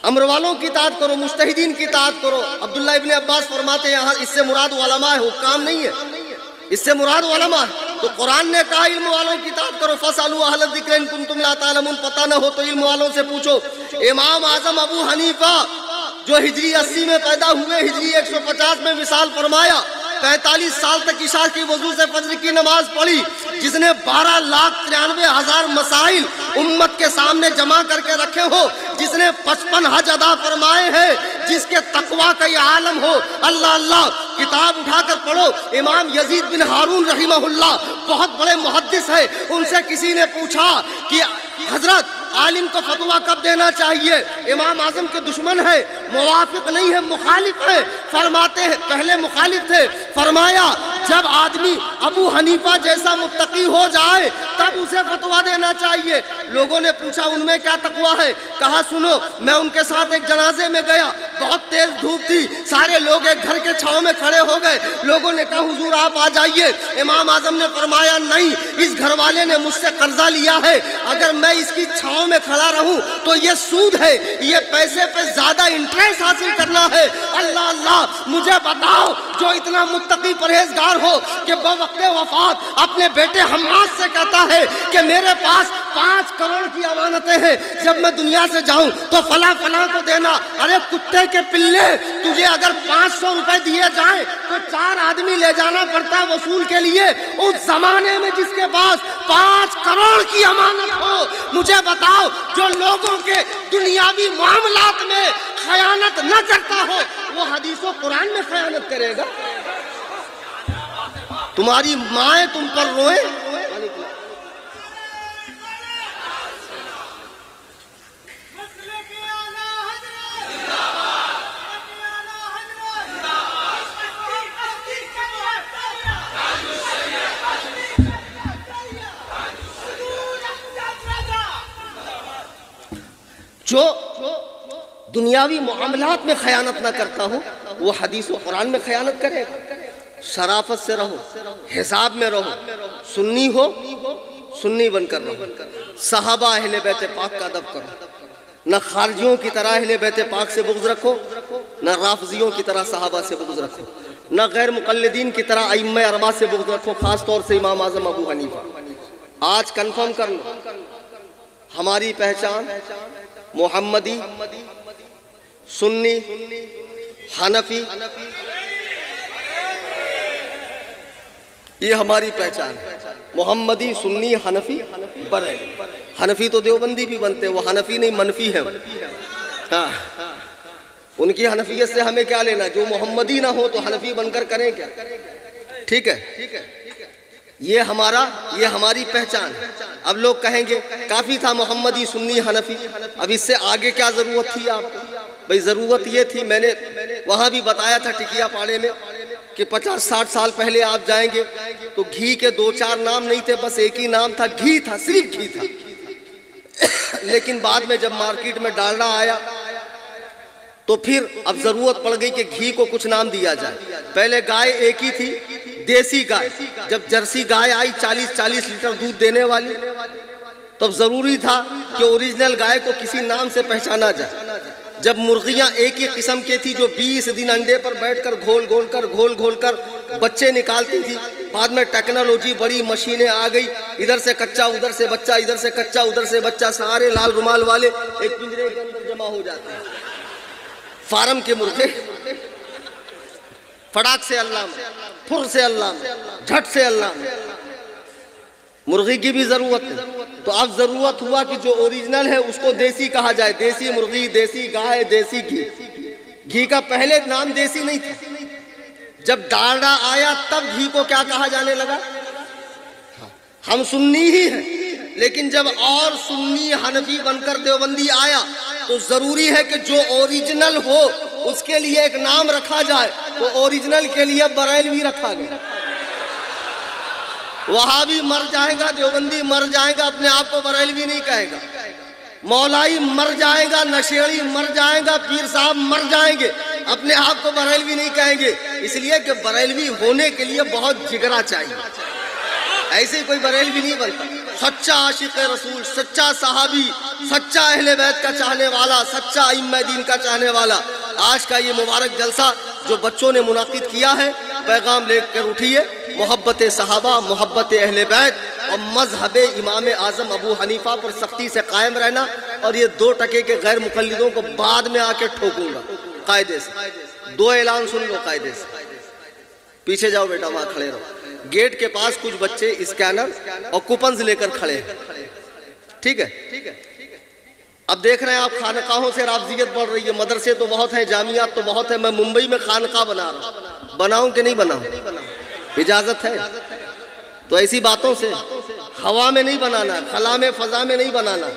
امر والوں کی اطاعت کرو، مجتہدین کی اطاعت کرو۔ عبداللہ ابن عباس فرماتے ہیں یہاں اس سے مراد علماء ہے، حکام نہیں ہے، اس سے مراد علماء ہے۔ تو قرآن نے کہا علم والوں کی اطاعت کرو، فاسألوا اہل الذکر ان کنتم لا تعلمون، پتہ نہ ہو تو علم والوں سے پوچھو۔ امام اعظم ابو حنیفہ جو ہجری 80 میں پیدا ہوئے، ہجری 150 میں وصال فرمایا، 45 سال تک عشاء کی وضو سے فجر کی نماز پڑھی، جس نے 12,93,000 مسائل امت کے سامنے جمع کر کے رکھے ہو، جس نے 55 حج ادا فرمائے ہیں، جس کے تقویٰ کا یہ عالم ہو، اللہ اللہ کتاب اٹھا کر پڑھو۔ امام یزید بن ہارون رحمہ اللہ بہت بڑے محدث ہے، ان سے کسی نے پوچھا کہ حضرت عالم کو فتویٰ کب دینا چاہیے؟ امام اعظم کے دشمن ہے، موافق نہیں ہے، مخالف ہے، فرماتے ہیں پہلے مخالف تھے، فرمایا جب آدمی ابو حنیفہ جیسا متقی ہو جائے تب اسے فتویٰ دینا چاہیے۔ لوگوں نے پوچھا ان میں کیا تقویٰ ہے؟ کہا سنو، میں ان کے ساتھ ایک جنازے میں گیا، بہت تیز دھوپ تھی، سارے لوگ ایک گھر کے چھاؤں میں کھڑے ہو گئے، لوگوں نے کہا حضور آپ آ جائیے۔ امام اعظم نے فرمایا نہیں، اس گھر والے نے مجھ سے قرضہ لیا ہے، اگر میں اس کی چھاؤں میں کھڑا رہوں تو یہ سود ہے، یہ پیسے پہ زیادہ انٹرسٹ حاصل کرنا ہے۔ اللہ اللہ مجھے بتاؤ جو اتنا متقی پرہیزگار ہو کہ بوقت وفات اپنے بیٹے حماد سے کہتا ہے کہ میرے پاس 5 کروڑ کی امانتیں ہیں، جب میں دنیا سے جاؤں تو فلاں فلاں کو دینا۔ ارے کتے کے پلے، تجھے اگر 500 روپے دیے جائیں تو 4 آدمی لے جانا پڑتا وصول کے لیے، اس زمانے میں جس کے پاس 5 کروڑ کی امانت ہو، مجھے بتاؤ جو لوگوں کے دنیاوی معاملات میں خیانت نہ کرتا ہو وہ حدیث و قرآن میں خیانت کرے گا؟ تمہاری مائیں تم پر روئیں، جو دنیاوی معاملات میں خیانت نہ کرتا ہو وہ حدیث و قرآن میں خیانت کرے گا۔ شرافت سے رہو، حساب میں رہو، سنی ہو سنی بن کر رہو، صحابہ اہل بیت پاک کا ادب کرو، نہ خارجیوں کی طرح اہل بیت پاک سے بغض رکھو، نہ رافضیوں کی طرح صحابہ سے بغض رکھو، نہ غیر مقلدین کی طرح ائمہ اربعہ سے بغض رکھو، خاص طور سے امام اعظم ابو حنیفہ۔ آج کنفرم کر لو ہماری پہچان محمدی، سنی، حنفی، یہ ہماری پہچان ہے۔ محمدی، سنی، حنفی، بریلوی۔ حنفی تو دیوبندی بھی بنتے ہیں، وہ حنفی نہیں منفی ہے۔ ہاں ان کی حنفیت سے ہمیں کیا لینا؟ جو محمدی نہ ہو تو حنفی بن کر کریں کیا؟ ٹھیک ہے، یہ ہماری پہچان ہے۔ اب لوگ کہیں گے کافی تھا محمدی، سنی، حنفی، اب اس سے آگے کیا ضرورت تھی آپ کو؟ بھئی ضرورت یہ تھی، میں نے وہاں بھی بتایا تھا ٹکیا پاڑے میں کہ 50-60 سال پہلے آپ جائیں گے تو گھی کے 2-4 نام نہیں تھے، بس ایک ہی نام تھا، گھی تھا، صرف گھی تھا۔ لیکن بعد میں جب مارکیٹ میں ڈالڈا آیا تو پھر اب ضرورت پڑ گئی کہ گھی کو کچھ نام دیا جائے۔ پہلے گائے ایک ہی تھی، دیسی گائے، جب جرسی گائے آئی 40-40 لیٹر دودھ دینے والی، تب ضروری تھا کہ اوریجنل گائے کو کسی نام سے پہچانا جائے۔ جب مرغیاں ایک ہی قسم کی تھی جو 20 دن انڈے پر بیٹھ کر گھول گھول کر بچے نکالتی تھی، بعد میں ٹیکنالوجی بڑی، مشینیں آ گئی، ادھر سے کچا ادھر سے بچہ، ادھر سے کچا ادھر سے بچہ، سارے لال رومال والے ایک پنجرے کے اندر جمع ہو جاتے ہیں۔ فارم کے مرغے فڑاک سے اللہ میں، پھر سے اللہ میں، جھٹ سے اللہ میں۔ مرغی کی بھی ضرورت ہے، تو اب ضرورت ہوا کہ جو اوریجنل ہے اس کو دیسی کہا جائے، دیسی مرغی، دیسی گائے، دیسی گھی۔ گھی کا پہلے نام دیسی نہیں تھا، جب ڈالڈا آیا تب گھی کو کیا کہا جانے لگا؟ ہم سنی ہی ہیں، لیکن جب اور سنی حنفی بن کر دیوبندی آیا تو ضروری ہے کہ جو اوریجنل ہو اس کے لیے ایک نام رکھا جائے، تو اوریجنل کے لیے بریلوی رکھا گیا۔ وہابی مر جائے گا، دیوبندی مر جائے گا، اپنے آپ کو بریلوی نہیں کہے گا، مولائی مر جائے گا، نشیڑی مر جائے گا، پیر صاحب مر جائیں گے، اپنے آپ کو بریلوی نہیں کہیں گے، اس لیے کہ بریلوی ہونے کے لیے بہت جگرا چاہیے، ایسے کوئی بریلوی نہیں بنتا۔ سچا عاشق رسول، سچا صحابی، سچا اہل بیت کا چاہنے والا، سچا ائمہ دین کا چاہنے والا۔ آج کا یہ مبارک جلسہ جو بچوں نے منعقد کیا ہے، پیغام لے کر اٹھیے، محبت صحابہ، محبت اہل بیت اور مذہب امام اعظم ابو حنیفہ پر سختی سے قائم رہنا، اور یہ 2 ٹکے کے غیر مقلدوں کو بعد میں آ کے ٹھوکوں گا قاعدے سے۔ 2 اعلان سن لو قاعدے سے۔ پیچھے جاؤ بیٹا، وہاں کھڑے رہو۔ گیٹ کے پاس کچھ بچے اسکینر اور کوپنز لے کر کھڑے ہیں، ٹھیک ہے؟ اب دیکھ رہے ہیں آپ خانقاہوں سے رافضیت بڑھ رہی ہے، مدرسے تو بہت ہیں، جامعات تو بہت ہیں، میں ممبئی میں خانقاہ بنا رہا ہوں، بناؤں کہ نہیں بناؤں؟ اجازت ہے؟ تو ایسی باتوں سے ہوا میں نہیں بنانا، خلا میں فضا میں نہیں بنانا،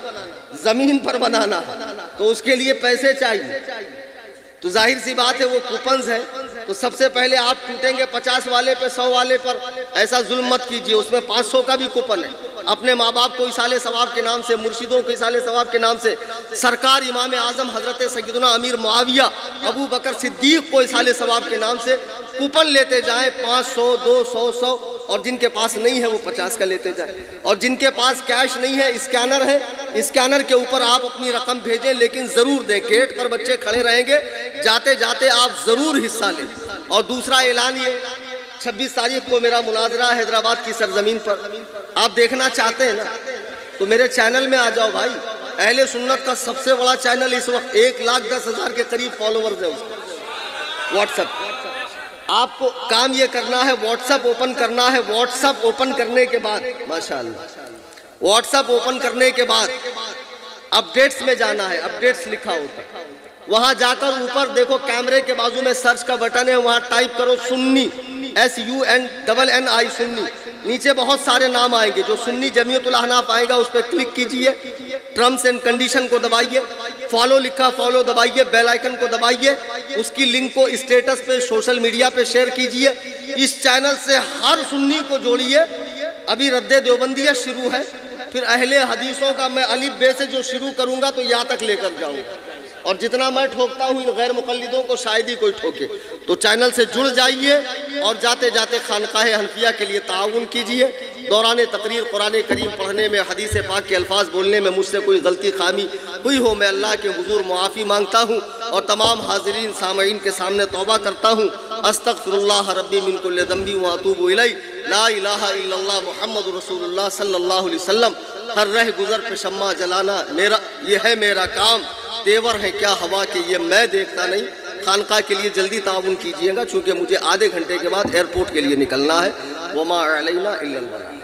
زمین پر بنانا، تو اس کے لیے پیسے چاہیے۔ تو ظاہر سی بات ہے وہ کوپنز ہے، تو سب سے پہلے آپ ٹوٹیں گے 50 والے پہ، 100 والے پر، ایسا ظلم مت کیجئے، اس میں 500 کا بھی کوپن ہے۔ اپنے ماں باپ کو ایصال ثواب کے نام سے، مرشدوں کو ایصال ثواب کے نام سے، سرکار امام اعظم حضرت سیدنا امیر معاویہ ابو بکر صدیق کو ایصال ثواب کے نام سے کوپن لیتے جائیں، 500، 200، 100، اور جن کے پاس نہیں ہے وہ 50 کا لیتے جائیں، اور جن کے پاس کیش نہیں ہے، اسکینر ہے، اسکینر کے اوپر آپ اپنی رقم بھیجیں، لیکن ضرور دیں۔ گیٹ پر بچے کھڑے رہیں گے، جاتے جاتے آپ ضرور حصہ لیں۔ اور دوسرا اعلان یہ، 26 تاریخ کو میرا مناظرہ حیدرآباد کی سرزمین پر، آپ دیکھنا چاہتے ہیں نا تو میرے چینل میں آ جاؤ بھائی۔ اہل سنت کا سب سے بڑا چینل اس وقت 1,10,000 کے قریب فالوورز ہیں اس کا، واٹس ایپ۔ آپ کو کام یہ کرنا ہے، واٹس ایپ اوپن کرنا ہے۔ واٹس ایپ اوپن کرنے کے بعد، ماشاءاللہ، واٹس ایپ اوپن کرنے کے بعد اپڈیٹس میں جانا ہے، اپڈیٹس لکھا ہوتا ہے، وہاں جا کر اوپر دیکھو کیمرے کے بازو میں سرچ کا بٹن ہے، وہاں ٹائپ کرو سنی، SUNNI سنی، نیچے بہت سارے نام آئیں گے، جو سنی جمعیت الاحناف آئے گا اس پہ کلک کیجئے، ٹرمز اینڈ کنڈیشن کو دبائیے، فالو لکھا فالو دبائیے، بیل آئیکن کو دبائیے، اس کی لنک کو اسٹیٹس پہ سوشل میڈیا پہ شیئر کیجئے۔ اس چینل سے ہر سنی کو جوڑیے۔ ابھی رد دیوبندیہ شروع ہے، پھر اہل حدیثوں کا میں الف بے سے جو شروع کروں گا تو یہاں تک لے کر جاؤں گا، اور جتنا میں ٹھوکتا ہوں ان غیر مقلدوں کو شاید ہی کوئی ٹھوکے۔ تو چینل سے جڑ جائیے اور جاتے جاتے خانقاہ حنفیہ کے لیے تعاون کیجئے۔ دوران تقریر قرآن کریم پڑھنے میں، حدیث پاک کے الفاظ بولنے میں مجھ سے کوئی غلطی خامی ہوئی ہو، میں اللہ کے حضور معافی مانگتا ہوں، اور تمام حاضرین سامعین کے سامنے توبہ کرتا ہوں۔ استغفر اللہ ربی من کل ذنب واتوب الیہ، لا الہ الا اللہ محمد رسول اللہ صلی اللہ علیہ وسلم۔ ہر رہ گزر پہ شمع جلانا یہ ہے میرا کام، تیور ہے کیا ہوا کہ یہ میں دیکھتا نہیں۔ خانقاہ کے لیے جلدی تعاون کیجئے گا، چونکہ مجھے آدھے گھنٹے کے بعد ایئرپورٹ کے لیے نکلنا ہے۔ وما علینا الا البلاغ۔